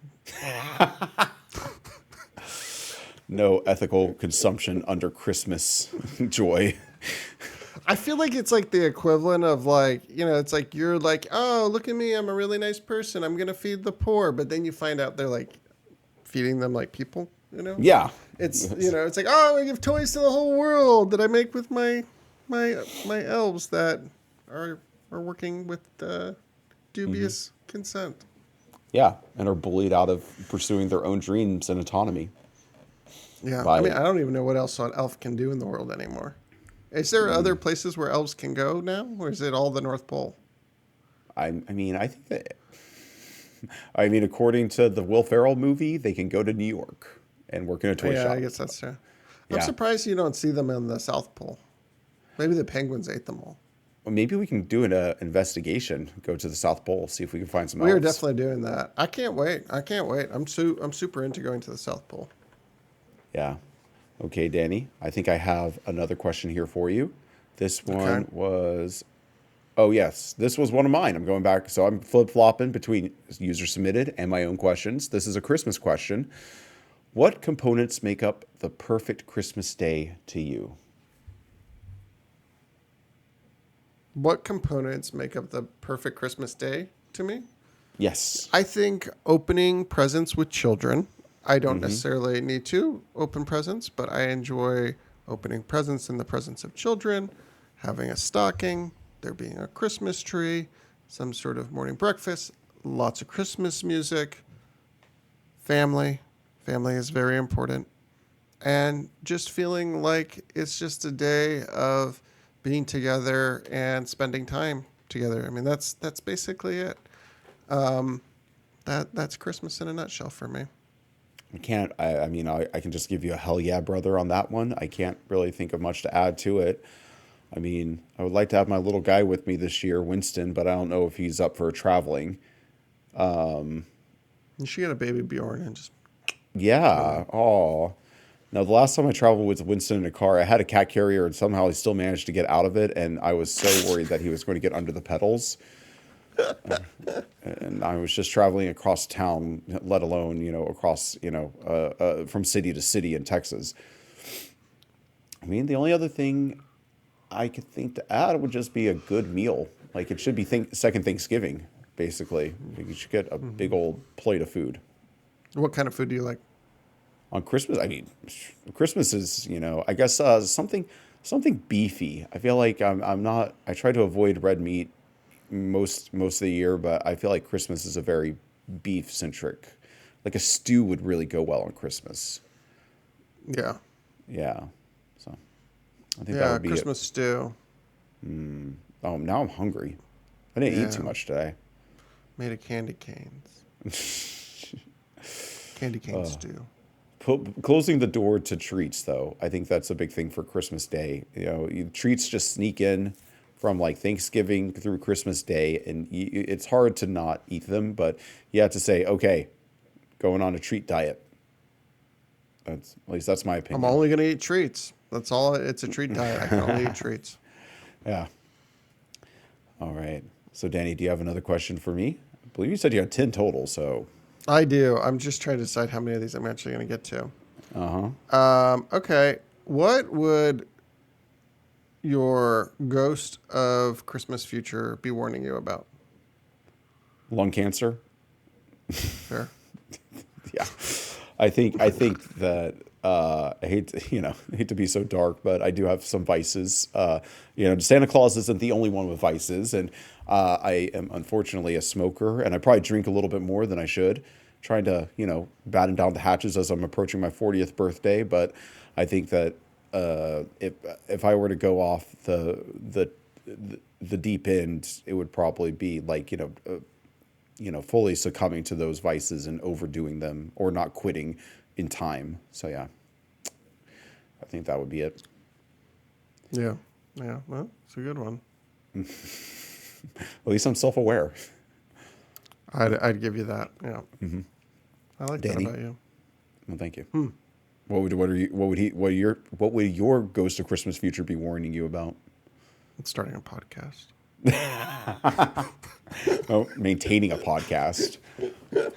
No ethical consumption under Christmas joy. I feel like it's like the equivalent of like, it's like you're like, oh, look at me. I'm a really nice person. I'm going to feed the poor. But then you find out they're like feeding them like people, Yeah. It's, it's like, oh, I give toys to the whole world that I make with my elves that are working with dubious consent. Yeah, and are bullied out of pursuing their own dreams and autonomy. Yeah, I mean, I don't even know what else an elf can do in the world anymore. Is there other places where elves can go now, or is it all the North Pole? I mean, according to the Will Ferrell movie, they can go to New York and work in a toy shop. Yeah, I guess that's true. I'm Yeah. surprised you don't see them in the South Pole. Maybe the penguins ate them all. Well, maybe we can do an investigation, go to the South Pole, see if we can find some We are elves. definitely doing that. I can't wait. I'm super into going to the South Pole. Yeah. Okay, Danny, I think I have another question here for you. This one was... Oh, yes. This was one of mine. I'm going back. So I'm flip-flopping between user-submitted and my own questions. This is a Christmas question. What components make up the perfect Christmas day to you? What components make up the perfect Christmas day to me? Yes. I think opening presents with children. I don't necessarily need to open presents, but I enjoy opening presents in the presence of children, having a stocking, there being a Christmas tree, some sort of morning breakfast, lots of Christmas music, family. Family is very important. And just feeling like it's just a day of being together and spending time together. I mean, that's basically it. That's Christmas in a nutshell for me. I can't, I can just give you a hell yeah, brother on that one. I can't really think of much to add to it. I mean, I would like to have my little guy with me this year, Winston, but I don't know if he's up for traveling. You should get a baby Bjorn and just... Yeah. Oh. Now, the last time I traveled with Winston in a car, I had a cat carrier and somehow he still managed to get out of it. And I was so worried that he was going to get under the pedals. And I was just traveling across town, let alone, across, from city to city in Texas. I mean, the only other thing I could think to add would just be a good meal. Like it should be second Thanksgiving, basically. You should get a big old plate of food. What kind of food do you like? On Christmas, I mean, Christmas is, I guess something beefy. I feel like I try to avoid red meat most of the year, but I feel like Christmas is a very beef centric. Like a stew would really go well on Christmas. Yeah. Yeah. So I think that would be Christmas stew. Oh, now I'm hungry. I didn't eat too much today. Made of candy canes. Candy cane stew. Closing the door to treats, though, I think that's a big thing for Christmas Day. Treats just sneak in from like Thanksgiving through Christmas Day, and it's hard to not eat them. But you have to say, okay, going on a treat diet. At least that's my opinion. I'm only going to eat treats. That's all. It's a treat diet. I can only eat treats. Yeah. All right. So, Danny, do you have another question for me? I believe you said you had 10 total, so... I do. I'm just trying to decide how many of these I'm actually going to get to. Okay. What would your ghost of Christmas future be warning you about? Lung cancer? Fair. Yeah. I think that I hate to be so dark, but I do have some vices. Santa Claus isn't the only one with vices, and I am unfortunately a smoker, and I probably drink a little bit more than I should, trying to batten down the hatches as I'm approaching my 40th birthday. But I think that if I were to go off the deep end, it would probably be like, fully succumbing to those vices and overdoing them or not quitting in time. So yeah, I think that would be it. Yeah. Yeah. Well, it's a good one. At least I'm self-aware. I'd give you that. Yeah. Mm-hmm. I like Danny? that about you. Well, thank you. What would your ghost of Christmas future be warning you about? It's starting a podcast. Oh, maintaining a podcast.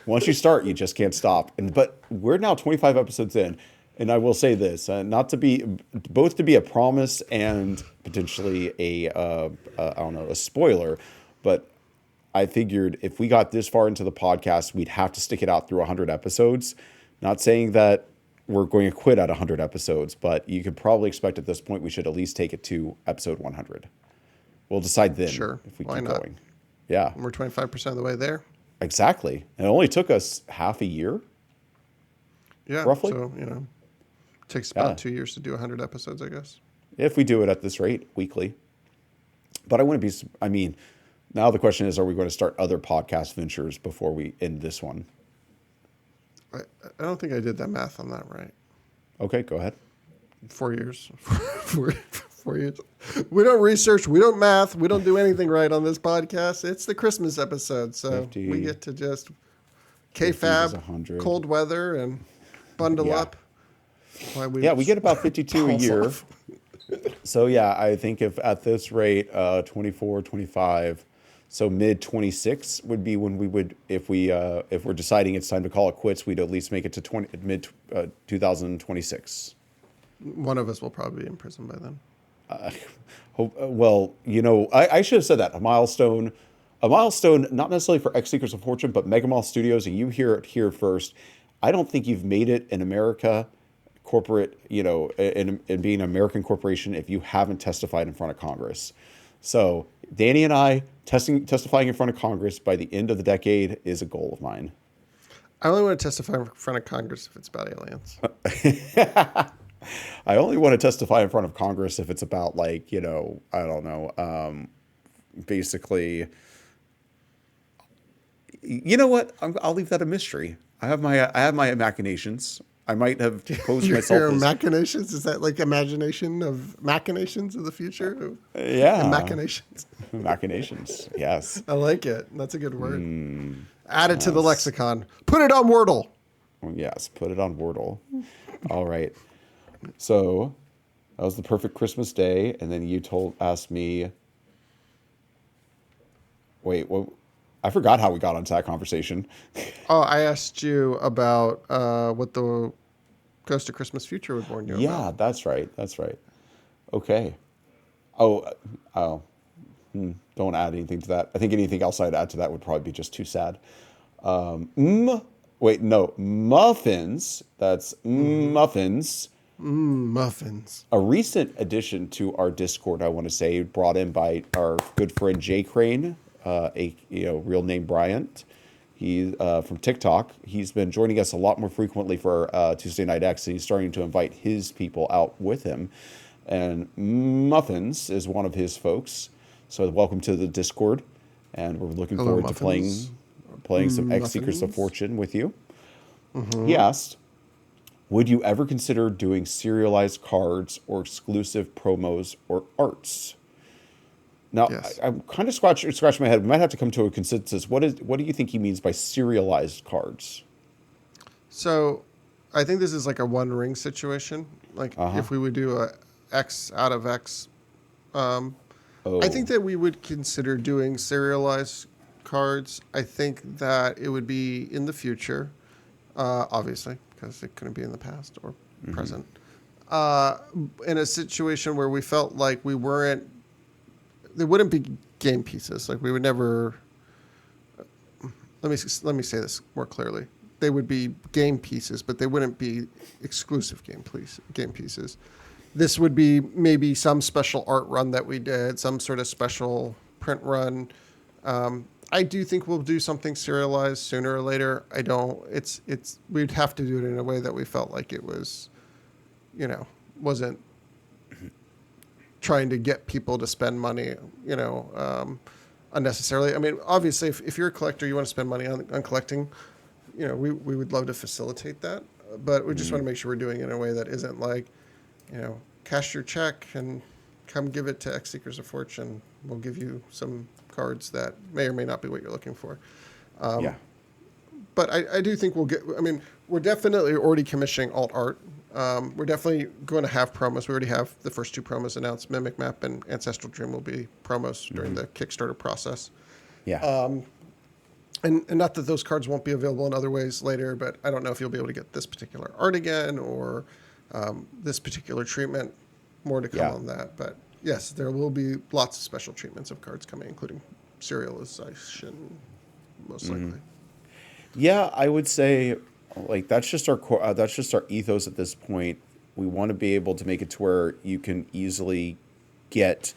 Once you start, you just can't stop. But we're now 25 episodes in, and I will say this: not to be both to be a promise and potentially a spoiler, but I figured if we got this far into the podcast, we'd have to stick it out through 100 episodes. Not saying that we're going to quit at 100 episodes, but you could probably expect at this point we should at least take it to episode 100. We'll decide then if we keep going. Yeah. We're 25% of the way there. Exactly. And it only took us half a year. Yeah. Roughly. So, it takes about 2 years to do 100 episodes, I guess. If we do it at this rate, weekly. But I wouldn't be, now the question is, are we going to start other podcast ventures before we end this one? I don't think I did that math on that right. Okay, go ahead. 4 years. 4 years. We don't research. We don't math. We don't do anything right on this podcast. It's the Christmas episode. So 50, we get to just 50 is KFAB, 100. cold weather, and bundle up. We get about 52 a year. So yeah, I think if at this rate, 24, 25, so mid 26 would be when we would, if we're deciding it's time to call it quits, we'd at least make it to mid 2026. One of us will probably be in prison by then. Well, I should have said that. A milestone, not necessarily for X Seekers of Fortune, but Megamoth Studios, and you hear it here first. I don't think you've made it in America, corporate, in being an American corporation if you haven't testified in front of Congress. So Danny and I testifying in front of Congress by the end of the decade is a goal of mine. I only want to testify in front of Congress if it's about aliens. I only want to testify in front of Congress if it's about I don't know, basically, you know what? I'll leave that a mystery. I have my machinations. I might have posed myself. Your machinations? Is that like imagination of machinations of the future? Yeah. Machinations. Machinations. Yes. I like it. That's a good word. Add it to the lexicon. Put it on Wordle. Yes. Put it on Wordle. All right. So that was the perfect Christmas day. And then you asked me, wait, what? I forgot how we got onto that conversation. Oh, I asked you about what the Ghost of Christmas Future would warn you about. Yeah, that's right. Okay. Don't add anything to that. I think anything else I'd add to that would probably be just too sad. Muffins. That's muffins. Muffins. A recent addition to our Discord, I want to say, brought in by our good friend Jay Crane, real name Bryant. He's from TikTok. He's been joining us a lot more frequently for Tuesday Night X, and he's starting to invite his people out with him. And Muffins is one of his folks. So welcome to the Discord, and we're looking forward Muffins. to playing some X Seekers of Fortune with you. He asked, would you ever consider doing serialized cards or exclusive promos or arts? Now, Yes. I'm kind of scratching my head. We might have to come to a consensus. What do you think he means by serialized cards? So I think this is like a One Ring situation. Like if we would do a X out of X, I think that we would consider doing serialized cards. I think that it would be in the future, obviously, because it couldn't be in the past or present. In a situation where we felt like there wouldn't be game pieces. Like we would never. Let me say this more clearly. They would be game pieces, but they wouldn't be exclusive game pieces. This would be maybe some special art run that we did, some sort of special print run. I do think we'll do something serialized sooner or later. I don't. We'd have to do it in a way that we felt like it was, wasn't trying to get people to spend money, unnecessarily. I mean, obviously, if you're a collector, you want to spend money on collecting, we would love to facilitate that. But we just want to make sure we're doing it in a way that isn't like, cash your check and come give it to X Seekers of Fortune. We'll give you some cards that may or may not be what you're looking for. Yeah. But I do think we're definitely already commissioning alt art. We're definitely going to have promos. We already have the first 2 promos announced. Mimic Map and Ancestral Dream will be promos during the Kickstarter process. Yeah. And not that those cards won't be available in other ways later, but I don't know if you'll be able to get this particular art again or this particular treatment. More to come on that. But yes, there will be lots of special treatments of cards coming, including serialization, most likely. Yeah, I would say like that's just our ethos at this point. We want to be able to make it to where you can easily get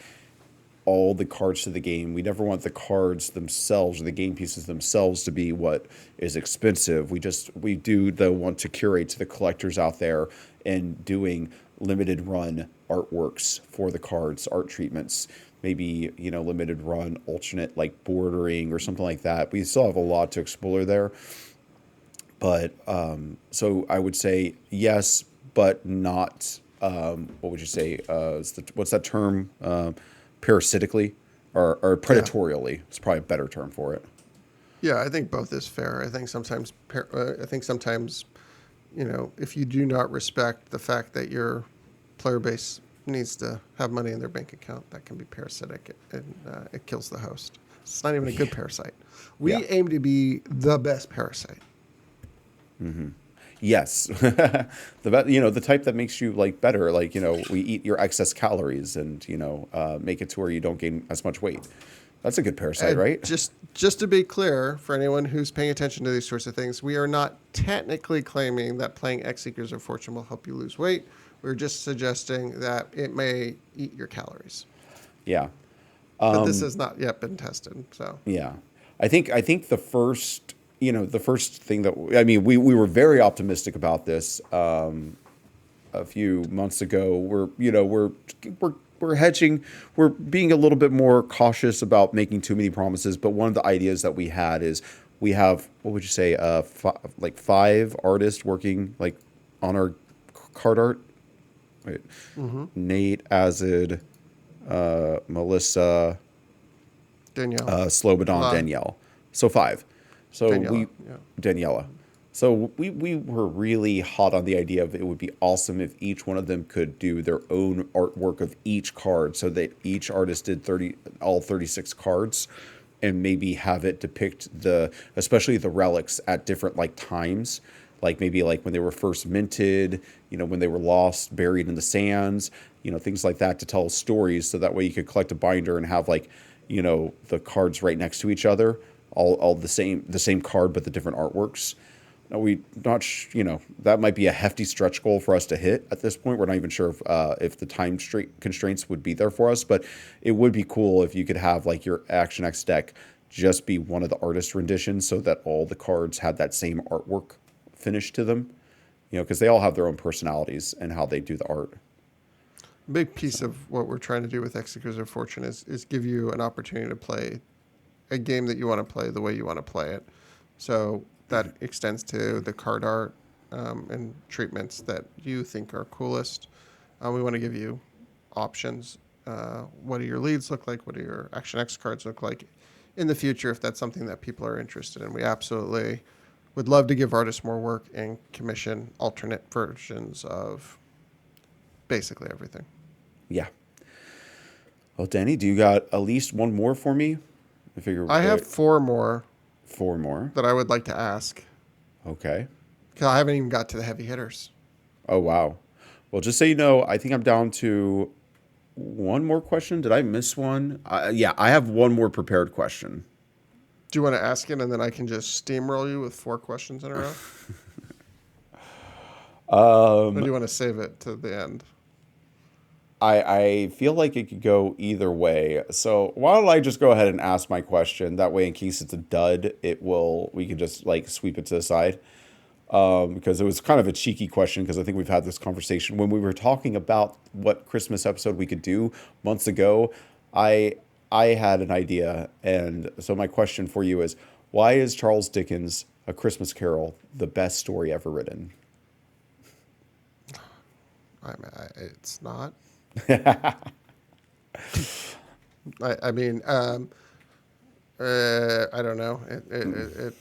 all the cards to the game. We never want the cards themselves or the game pieces themselves to be what is expensive. We do though want to curate to the collectors out there and doing limited run artworks for the cards, art treatments, maybe, limited run alternate like bordering or something like that. We still have a lot to explore there. But so I would say yes, but not, what would you say? What's that term? Parasitically or predatorially. It's probably a better term for it. Yeah, I think both is fair. I think sometimes, if you do not respect the fact that your player base needs to have money in their bank account, that can be parasitic and it kills the host. It's not even a good parasite. We aim to be the best parasite. Mm-hmm. Yes. The type that makes you like better, like, we eat your excess calories and, make it to where you don't gain as much weight. That's a good parasite, right? Just to be clear, for anyone who's paying attention to these sorts of things, we are not technically claiming that playing X Seekers of Fortune will help you lose weight. We're just suggesting that it may eat your calories. Yeah. But this has not yet been tested, so. Yeah. I think the first thing that, we were very optimistic about this a few months ago. We're hedging. We're being a little bit more cautious about making too many promises. But one of the ideas that we had is we have, what would you say, 5 artists working like on our card art. Wait. Mm-hmm. Nate, Azid, Melissa, Danielle, Slobodan, Danielle. So 5. So Daniela. So we were really hot on the idea of it would be awesome if each one of them could do their own artwork of each card, so that each artist did all 36 cards, and maybe have it depict especially the relics at different like times, like maybe like when they were first minted, when they were lost, buried in the sands, things like that, to tell stories, so that way you could collect a binder and have like, the cards right next to each other, all the same card but the different artworks. Now that might be a hefty stretch goal for us to hit at this point. We're not even sure if the time constraints would be there for us, but it would be cool if you could have like your Action X deck just be one of the artist renditions, so that all the cards had that same artwork finish to them, because they all have their own personalities and how they do the art. A big piece of what we're trying to do with X Seekers of Fortune is give you an opportunity to play a game that you want to play the way you want to play it. So that extends to the card art and treatments that you think are coolest. We want to give you options. What do your leads look like? What do your Action X cards look like in the future, if that's something that people are interested in? We absolutely would love to give artists more work and commission alternate versions of basically everything. Yeah. Well, Danny, do you got at least one more for me? I have 4 more. 4 more that I would like to ask. Okay. Because I haven't even got to the heavy hitters. Oh, wow. Well, just so you know, I think I'm down to one more question. Did I miss one? Yeah, I have one more prepared question. Do you want to ask it and then I can just steamroll you with 4 questions in a row? Or do you want to save it to the end? I feel like it could go either way. So why don't I just go ahead and ask my question? That way, in case it's a dud, we can just like sweep it to the side. because it was kind of a cheeky question because I think we've had this conversation when we were talking about what Christmas episode we could do months ago. I had an idea, and so my question for you is, why is Charles Dickens' A Christmas Carol the best story ever written? It's not. I mean, I don't know. It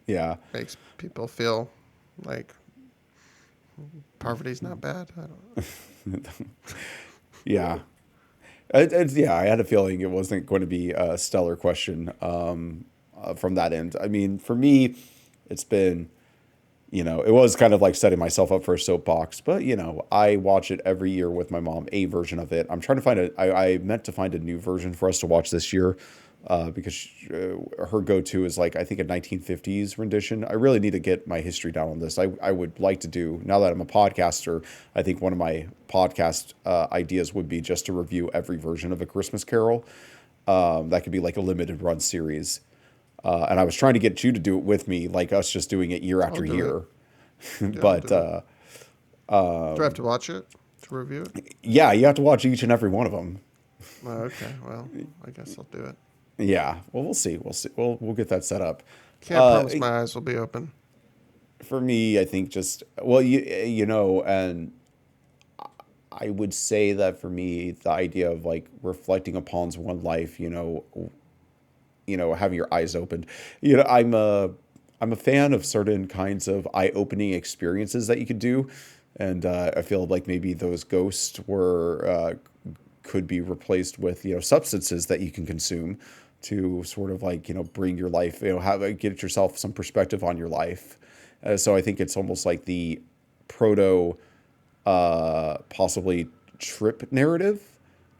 Yeah. makes people feel like poverty's not bad. I don't know. Yeah. Yeah, I had a feeling it wasn't going to be a stellar question from that end. I mean, for me, it's been, it was kind of like setting myself up for a soapbox, but, I watch it every year with my mom, a version of it. I'm trying to find I meant to find a new version for us to watch this year because her go-to is like, I think a 1950s rendition. I really need to get my history down on this. I would like to do, now that I'm a podcaster, I think one of my podcast ideas would be just to review every version of A Christmas Carol. That could be like a limited run series. And I was trying to get you to do it with me, like us just doing it year after year. But do I have to watch it to review it? yeah, you have to watch each and every one of them. Oh, okay, well, I guess I'll do it. Yeah, well, we'll see. We'll see. We'll get that set up. Can't promise my eyes will be open. For me, I think just, and I would say that for me, the idea of like reflecting upon one life, having your eyes opened, I'm a fan of certain kinds of eye-opening experiences that you could do, and I feel like maybe those ghosts could be replaced with substances that you can consume to sort of like bring your life, get yourself some perspective on your life. So I think it's almost like the proto possibly trip narrative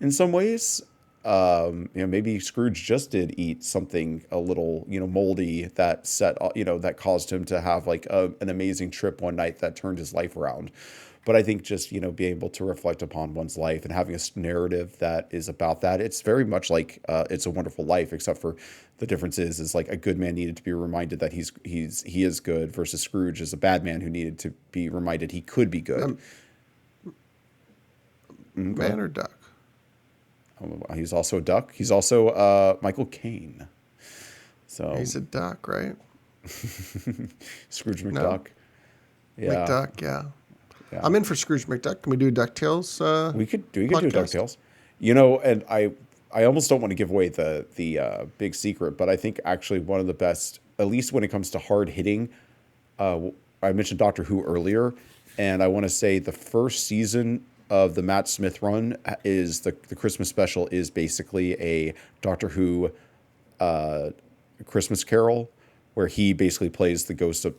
in some ways. Maybe Scrooge just did eat something a little, moldy that that caused him to have like an amazing trip one night that turned his life around. But I think just, being able to reflect upon one's life and having a narrative that is about that, it's very much like It's a Wonderful Life, except for the difference is like a good man needed to be reminded that he is good versus Scrooge is a bad man who needed to be reminded he could be good. Man or duck? He's also a duck. He's also Michael Caine. So He's a duck, right? Scrooge McDuck. Yeah. McDuck, yeah. Yeah. I'm in for Scrooge McDuck. Can we do DuckTales? We could do podcast? DuckTales. And I almost don't want to give away the big secret, but I think actually one of the best, at least when it comes to hard hitting, I mentioned Doctor Who earlier, and I want to say the first season of the Matt Smith run is the Christmas special is basically a Doctor Who Christmas Carol, where he basically plays the ghost of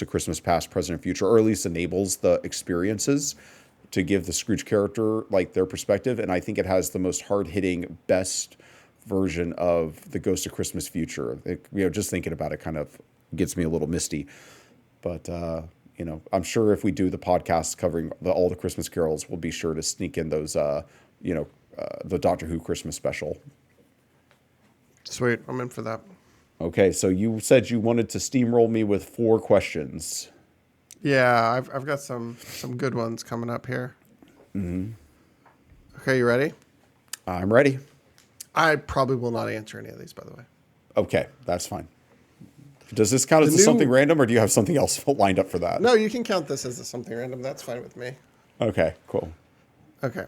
Christmas past, present, and future, or at least enables the experiences to give the Scrooge character like their perspective. And I think it has the most hard-hitting, best version of the Ghost of Christmas Future. Just thinking about it kind of gets me a little misty. But I'm sure if we do the podcast covering all the Christmas carols, we'll be sure to sneak in those the Doctor Who Christmas special. Sweet, I'm in for that. Okay, so you said you wanted to steamroll me with 4 questions. Yeah, I've got some good ones coming up here. Mm-hmm. Okay, you ready? I'm ready. I probably will not answer any of these, by the way. Okay, that's fine. Does this count as something random, or do you have something else lined up for that? No, you can count this as something random. That's fine with me. Okay, cool. Okay.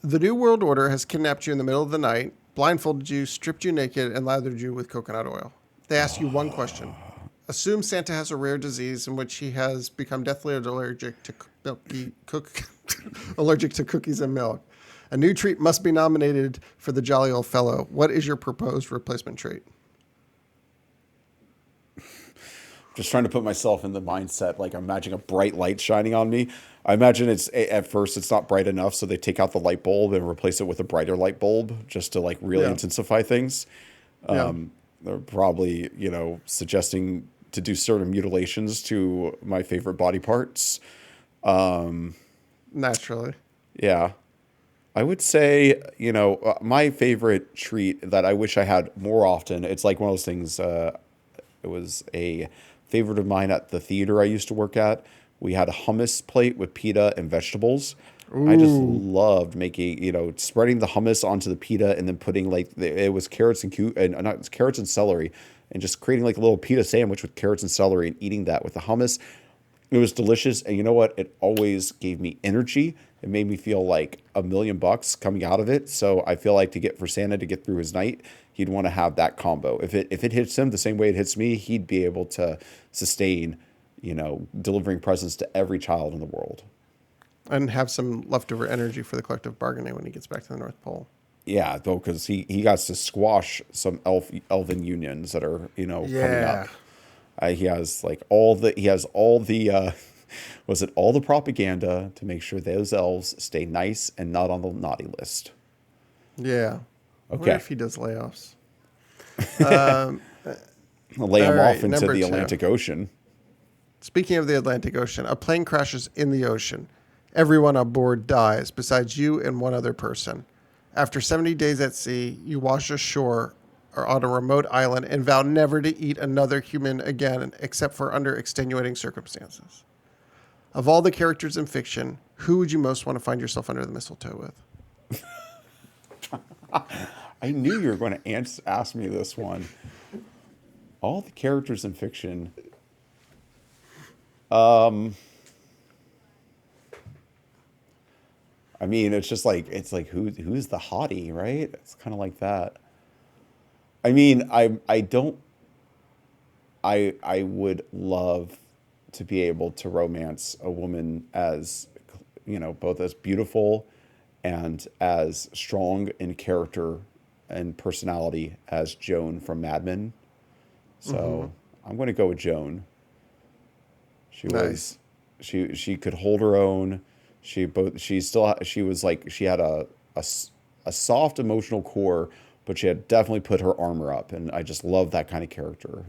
The New World Order has kidnapped you in the middle of the night, blindfolded you, stripped you naked, and lathered you with coconut oil. They ask you one question. Assume Santa has a rare disease in which he has become deathly allergic to allergic to cookies and milk. A new treat must be nominated for the jolly old fellow. What is your proposed replacement treat? Just trying to put myself in the mindset, like I'm imagining a bright light shining on me. I imagine at first it's not bright enough, so they take out the light bulb and replace it with a brighter light bulb just to like really intensify things. They're probably, suggesting to do certain mutilations to my favorite body parts. Naturally. Yeah. I would say, my favorite treat that I wish I had more often, it's like one of those things, It was a favorite of mine at the theater I used to work at. We had a hummus plate with pita and vegetables. I just loved making, spreading the hummus onto the pita and then putting it was carrots and not carrots and celery, and just creating like a little pita sandwich with carrots and celery and eating that with the hummus. It was delicious, and you know what? It always gave me energy. It made me feel like $1,000,000 coming out of it. So I feel like for Santa to get through his night, he'd want to have that combo. If it hits him the same way it hits me, he'd be able to sustain, delivering presents to every child in the world. And have some leftover energy for the collective bargaining when he gets back to the North Pole. Yeah, though, because he got to squash some elven unions that are coming up. He has all the was it all the propaganda to make sure those elves stay nice and not on the naughty list. Yeah. Okay. What if he does layoffs? Lay him right, off into number the 2. Atlantic Ocean. Speaking of the Atlantic Ocean, a plane crashes in the ocean. Everyone on board dies besides you and one other person. After 70 days at sea, you wash ashore or on a remote island and vow never to eat another human again except for under extenuating circumstances. Of all the characters in fiction, who would you most want to find yourself under the mistletoe with? I knew you were going to ask me this one. All the characters in fiction. I mean, it's like who's the hottie, right? It's kind of like that. I mean, I would love to be able to romance a woman as, both as beautiful and as strong in character and personality as Joan from Mad Men. So I'm going to go with Joan. She Nice. she could hold her own. She had a soft emotional core, but she had definitely put her armor up. And I just love that kind of character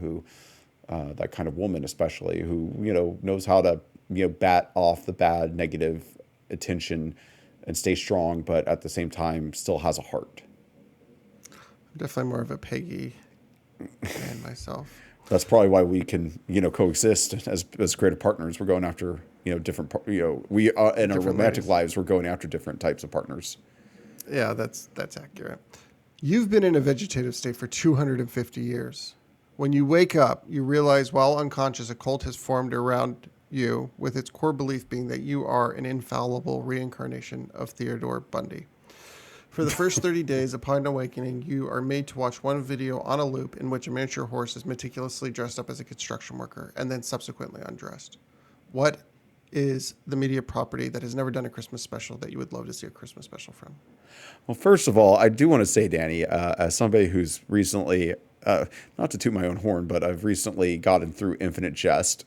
that kind of woman, especially who, knows how to, bat off the bad, negative attention and stay strong, but at the same time still has a heart. I'm definitely more of a Peggy than myself. That's probably why we can, coexist as creative partners. We're going after, different, we in our Different romantic ways. lives, we're going after different types of partners. Yeah, that's accurate. You've been in a vegetative state for 250 years. When you wake up, you realize while unconscious, a cult has formed around you, with its core belief being that you are an infallible reincarnation of Theodore Bundy. For the first 30 days upon awakening, you are made to watch one video on a loop in which a miniature horse is meticulously dressed up as a construction worker and then subsequently undressed. What is the media property that has never done a Christmas special that you would love to see a Christmas special from? Well, first of all, I do want to say, Danny, as somebody who's recently, not to toot my own horn, but I've recently gotten through Infinite Jest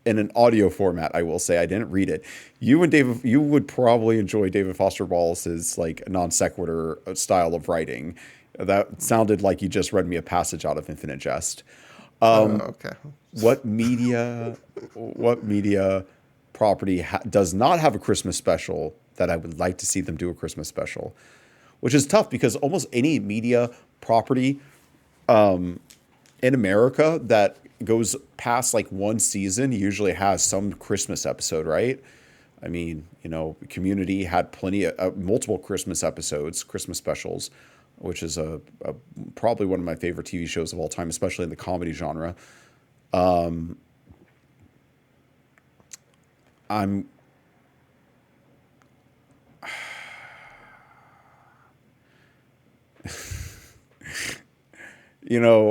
in an audio format. I will say I didn't read it. You would probably enjoy David Foster Wallace's non sequitur style of writing. That sounded like you just read me a passage out of Infinite Jest. Okay. What media property does not have a Christmas special that I would like to see them do a Christmas special? Which is tough because almost any media property in America that goes past one season usually has some Christmas episode, right? I mean, Community had plenty of multiple Christmas episodes, Christmas specials, which is probably one of my favorite TV shows of all time, especially in the comedy genre.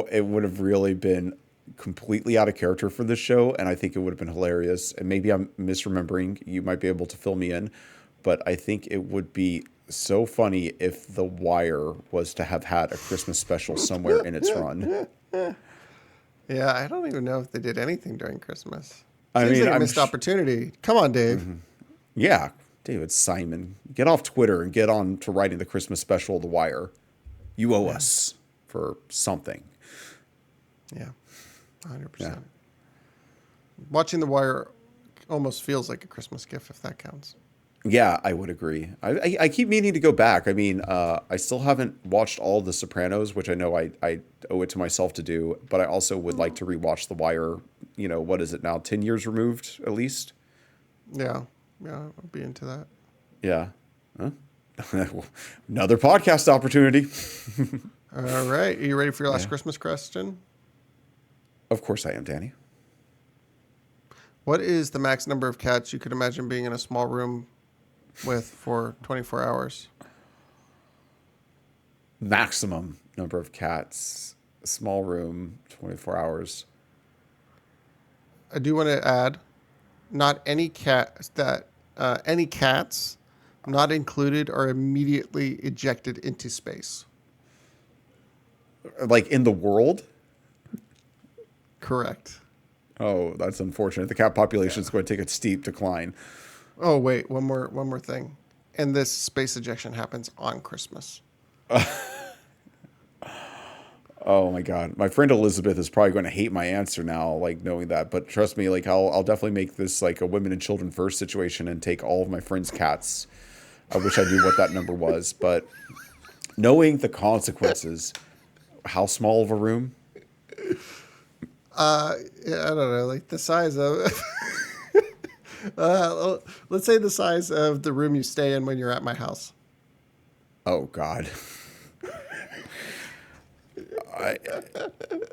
It would have really been completely out of character for this show, and I think it would have been hilarious. And maybe I'm misremembering. You might be able to fill me in, but I think it would be so funny if The Wire was to have had a Christmas special somewhere in its run. Yeah, I don't even know if they did anything during Christmas. I Seems mean, like a I'm missed opportunity. Come on, Dave. Yeah, David Simon, get off Twitter and get on to writing the Christmas special of The Wire. You owe us for something. Yeah, 100%. Yeah. Watching The Wire almost feels like a Christmas gift, if that counts. Yeah, I would agree. I keep meaning to go back. I mean, I still haven't watched all of The Sopranos, which I know I owe it to myself to do, but I also would like to rewatch The Wire, what is it now, 10 years removed at least? Yeah, yeah, I'll be into that. Yeah. Huh? Another podcast opportunity. All right, are you ready for your last Christmas question? Of course I am, Danny. What is the max number of cats you could imagine being in a small room with for 24 hours? Maximum number of cats, a small room, 24 hours. I do want to add, not any cats not included are immediately ejected into space. Like in the world? Correct. Oh, that's unfortunate. The cat population is going to take a steep decline. Oh wait, one more thing. And this space ejection happens on Christmas. Oh my God. My friend Elizabeth is probably going to hate my answer now, like knowing that. But trust me, like I'll definitely make this like a women and children first situation and take all of my friends' cats. I wish I knew what that number was, but knowing the consequences, how small of a room? Yeah, I don't know, like the size of let's say the size of the room you stay in when you're at my house. Oh God.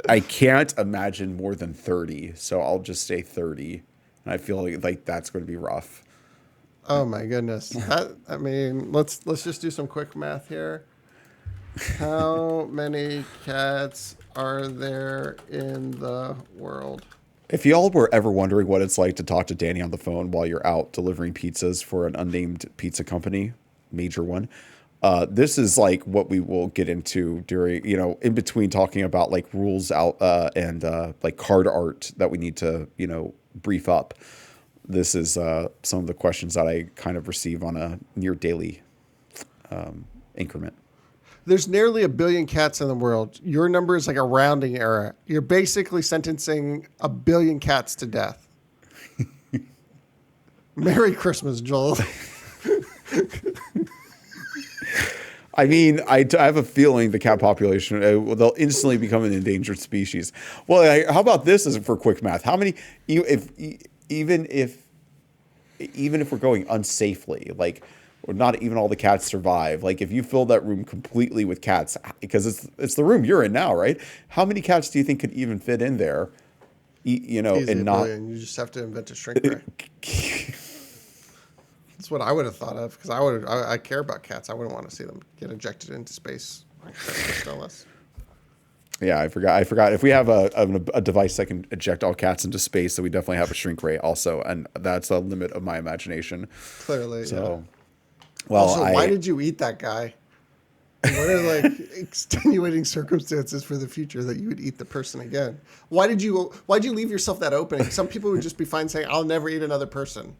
I can't imagine more than 30, so I'll just say 30. And I feel like that's going to be rough. Oh my goodness. I mean, let's just do some quick math here. How many cats are there in the world? If y'all were ever wondering what it's like to talk to Danny on the phone while you're out delivering pizzas for an unnamed pizza company, major one, this is like what we will get into during, in between talking about like rules out and like card art that we need to, brief up. This is some of the questions that I kind of receive on a near daily increment. There's nearly 1 billion cats in the world. Your number is like a rounding error. You're basically sentencing 1 billion cats to death. Merry Christmas, Joel. I mean, I have a feeling the cat population, they'll instantly become an endangered species. Well, how about this as for quick math? How many, even if we're going unsafely, like, or not even all the cats survive. Like if you fill that room completely with cats, because it's the room you're in now, right? How many cats do you think could even fit in there? Easy and not. You just have to invent a shrink ray. That's what I would have thought of because I care about cats. I wouldn't want to see them get ejected into space. No less. Yeah, I forgot. If we have a device that can eject all cats into space, then we definitely have a shrink ray also, and that's the limit of my imagination. Clearly, so. Yeah. Well, also, why did you eat that guy? What are like extenuating circumstances for the future that you would eat the person again? Why'd you leave yourself that opening? Some people would just be fine saying, "I'll never eat another person."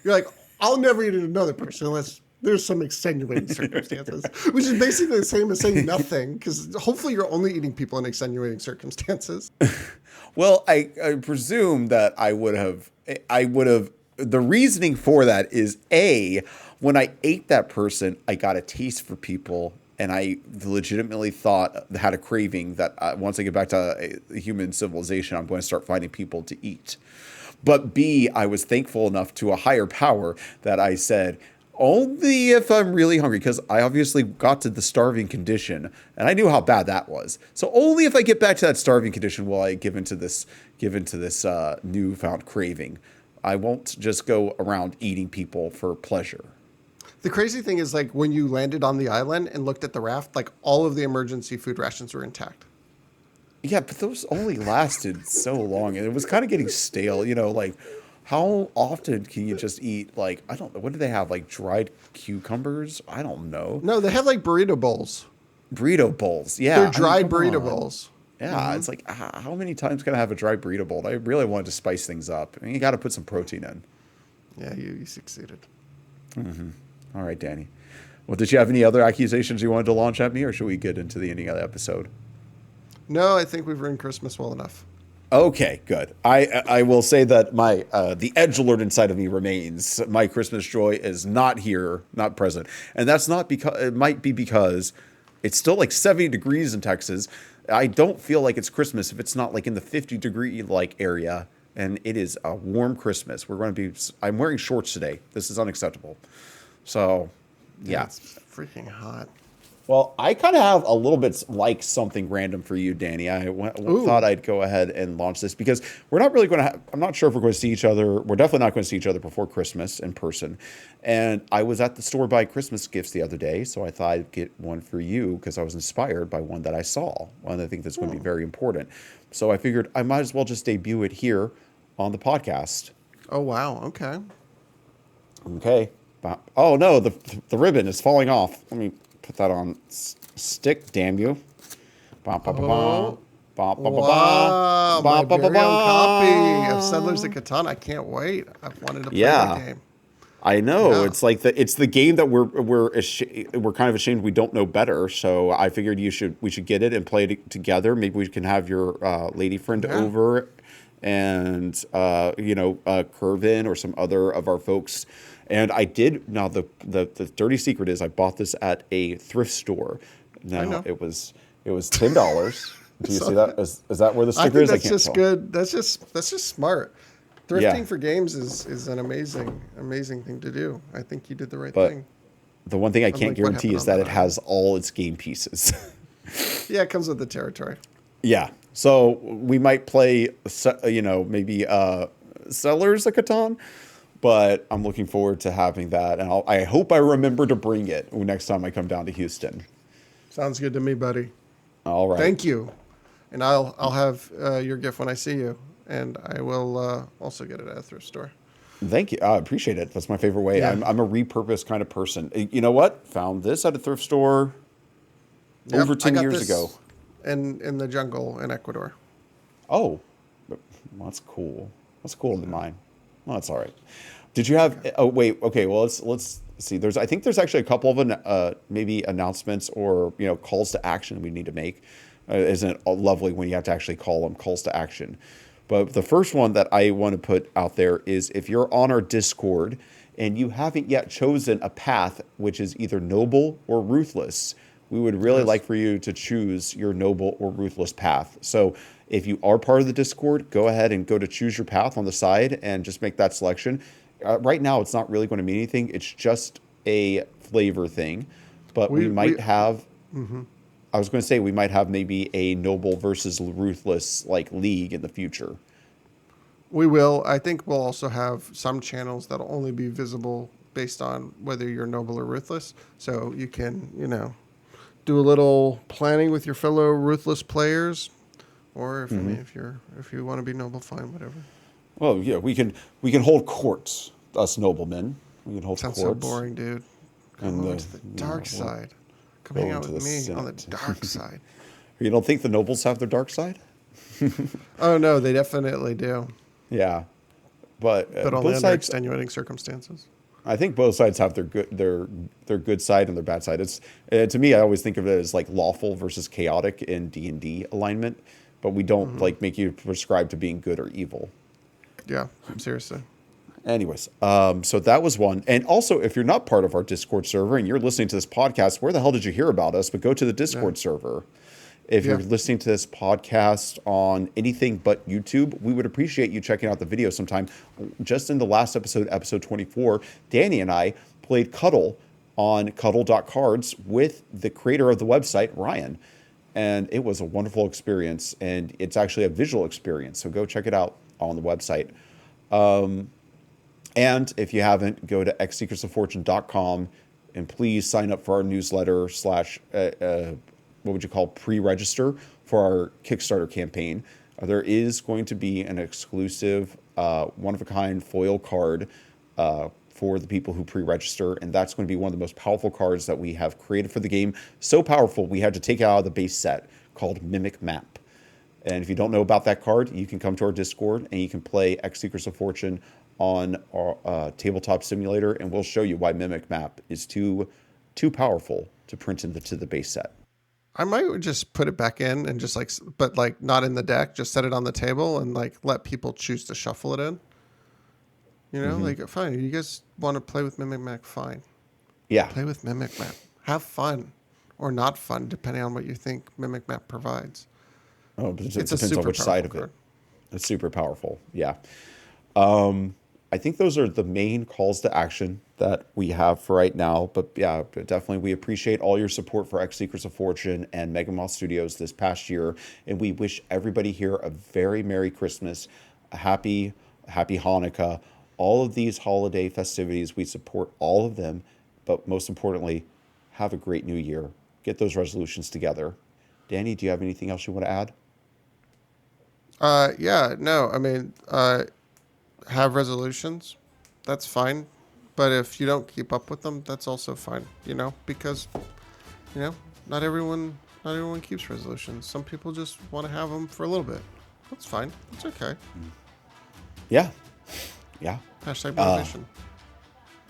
You're like, "I'll never eat another person unless there's some extenuating circumstances," which is basically the same as saying nothing. Because hopefully you're only eating people in extenuating circumstances. Well, I presume that I would have. The reasoning for that is when I ate that person, I got a taste for people, and I legitimately had a craving that once I get back to human civilization, I'm going to start finding people to eat. But B, I was thankful enough to a higher power that I said, only if I'm really hungry, because I obviously got to the starving condition, and I knew how bad that was. So only if I get back to that starving condition will I give into this newfound craving. I won't just go around eating people for pleasure. The crazy thing is, like, when you landed on the island and looked at the raft, like, all of the emergency food rations were intact. Yeah, but those only lasted so long, and it was kind of getting stale. Like, how often can you just eat, like, I don't know, what do they have, like, dried cucumbers? I don't know. No, they have, like, burrito bowls. Burrito bowls, yeah. They're dried burrito bowls. Yeah, It's like, how many times can I have a dry burrito bowl? I really wanted to spice things up. I mean, you got to put some protein in. Yeah, you succeeded. Mm-hmm. All right, Danny. Well, did you have any other accusations you wanted to launch at me, or should we get into the ending of the episode? No, I think we've ruined Christmas well enough. Okay, good. I will say that my the edgelord inside of me remains. My Christmas joy is not here, not present, and that's not because it might be because it's still like 70 degrees in Texas. I don't feel like it's Christmas if it's not like in the 50-degree like area, and it is a warm Christmas. We're going to be. I'm wearing shorts today. This is unacceptable. So, yeah. It's freaking hot. Well, I kind of have a little bit like something random for you, Danny. Thought I'd go ahead and launch this because we're not really going to I'm not sure if we're going to see each other. We're definitely not going to see each other before Christmas in person. And I was at the store buying Christmas gifts the other day, so I thought I'd get one for you because I was inspired by one that I saw. One I think that's going to be very important. So I figured I might as well just debut it here on the podcast. Oh, wow. Okay. Okay. Oh, no, the ribbon is falling off. Let me put that on stick, damn you. Wow, my very own copy of Settlers of Catan. I can't wait. I've wanted to play that game. I know. Yeah. It's the game that we're kind of ashamed we don't know better. So I figured we should get it and play it together. Maybe we can have your lady friend over and Curvin or some other of our folks. And I did. Now the dirty secret is I bought this at a thrift store. Now it was $10. Do you see that? Is that where the sticker is? I think that's just good. That's just smart. Thrifting for games is an amazing thing to do. I think you did the right thing. The one thing I can't guarantee is that it has all its game pieces. Yeah, it comes with the territory. Yeah. So we might play, maybe Settlers of Catan. But I'm looking forward to having that, and I hope I remember to bring it next time I come down to Houston. Sounds good to me, buddy. All right. Thank you, and I'll have your gift when I see you, and I will also get it at a thrift store. Thank you. I appreciate it. That's my favorite way. Yeah. I'm a repurposed kind of person. You know what? Found this at a thrift store over 10 years ago. In the jungle in Ecuador. Oh, well, that's cool. That's cooler than mine. Well, that's all right. Did you have? Oh, wait. Okay. Well, let's see. I think there's actually a couple of maybe announcements or calls to action we need to make. Isn't it lovely when you have to actually call them calls to action? But the first one that I want to put out there is if you're on our Discord and you haven't yet chosen a path which is either noble or ruthless, we would really like for you to choose your noble or ruthless path. So if you are part of the Discord, go ahead and go to choose your path on the side and just make that selection. Right now, it's not really going to mean anything. It's just a flavor thing. But we might have... Mm-hmm. I was going to say we might have maybe a noble versus ruthless league in the future. We will. I think we'll also have some channels that'll only be visible based on whether you're noble or ruthless. So you can, do a little planning with your fellow ruthless players. Or if you want to be noble, fine, whatever. Well, yeah, we can hold courts, us noblemen. We can hold courts. Sounds so boring, dude. Come over to the dark side. Come hang out with me on the dark side. You don't think the nobles have their dark side? Oh no, they definitely do. Yeah, but only under extenuating circumstances. I think both sides have their good side and their bad side. It's to me, I always think of it as lawful versus chaotic in D&D alignment. But we don't make you prescribe to being good or evil. Yeah, seriously. Anyways, so that was one. And also, if you're not part of our Discord server and you're listening to this podcast, where the hell did you hear about us? But go to the Discord server. If you're listening to this podcast on anything but YouTube, we would appreciate you checking out the video sometime. Just in the last episode, episode 24, Danny and I played Cuddle on Cuddle.cards with the creator of the website, Ryan. And it was a wonderful experience, and it's actually a visual experience. So go check it out on the website. And if you haven't, go to xseekersoffortune.com and please sign up for our newsletter / what would you call pre-register for our Kickstarter campaign. There is going to be an exclusive one-of-a-kind foil card for the people who pre-register, and that's going to be one of the most powerful cards that we have created for the game. So powerful, we had to take it out of the base set called Mimic Map. And if you don't know about that card, you can come to our Discord and you can play X Seekers of Fortune on our Tabletop Simulator, and we'll show you why Mimic Map is too powerful to print into the base set. I might just put it back in and just like, but like not in the deck, just set it on the table and like let people choose to shuffle it in. You know, like, fine. You guys want to play with Mimic Map? Fine. Yeah. Play with Mimic Map. Have fun or not fun, depending on what you think Mimic Map provides. Oh, but it It's a depends on super which side of powerful it. card. It's super powerful. Yeah. I think those are the main calls to action that we have for right now. But yeah, but definitely we appreciate all your support for X Secrets of Fortune and Megamoth Studios this past year. And we wish everybody here a very Merry Christmas, a happy Hanukkah, all of these holiday festivities. We support all of them. But most importantly, have a great new year. Get those resolutions together. Danny, do you have anything else you want to add? Yeah, no, I mean, have resolutions. That's fine. But if you don't keep up with them, that's also fine, you know, because, you know, not everyone keeps resolutions. Some people just want to have them for a little bit. That's fine. It's okay. Yeah. Yeah. Hashtag motivation.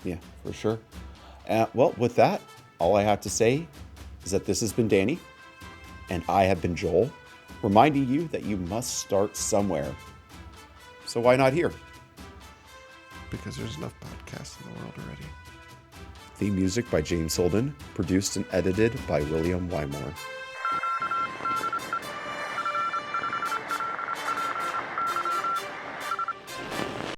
Yeah, for sure. Well, with that, all I have to say is that this has been Danny, and I have been Joel, reminding you that you must start somewhere. So why not here? Because there's enough podcasts in the world already. Theme music by James Holden, produced and edited by William Wymore.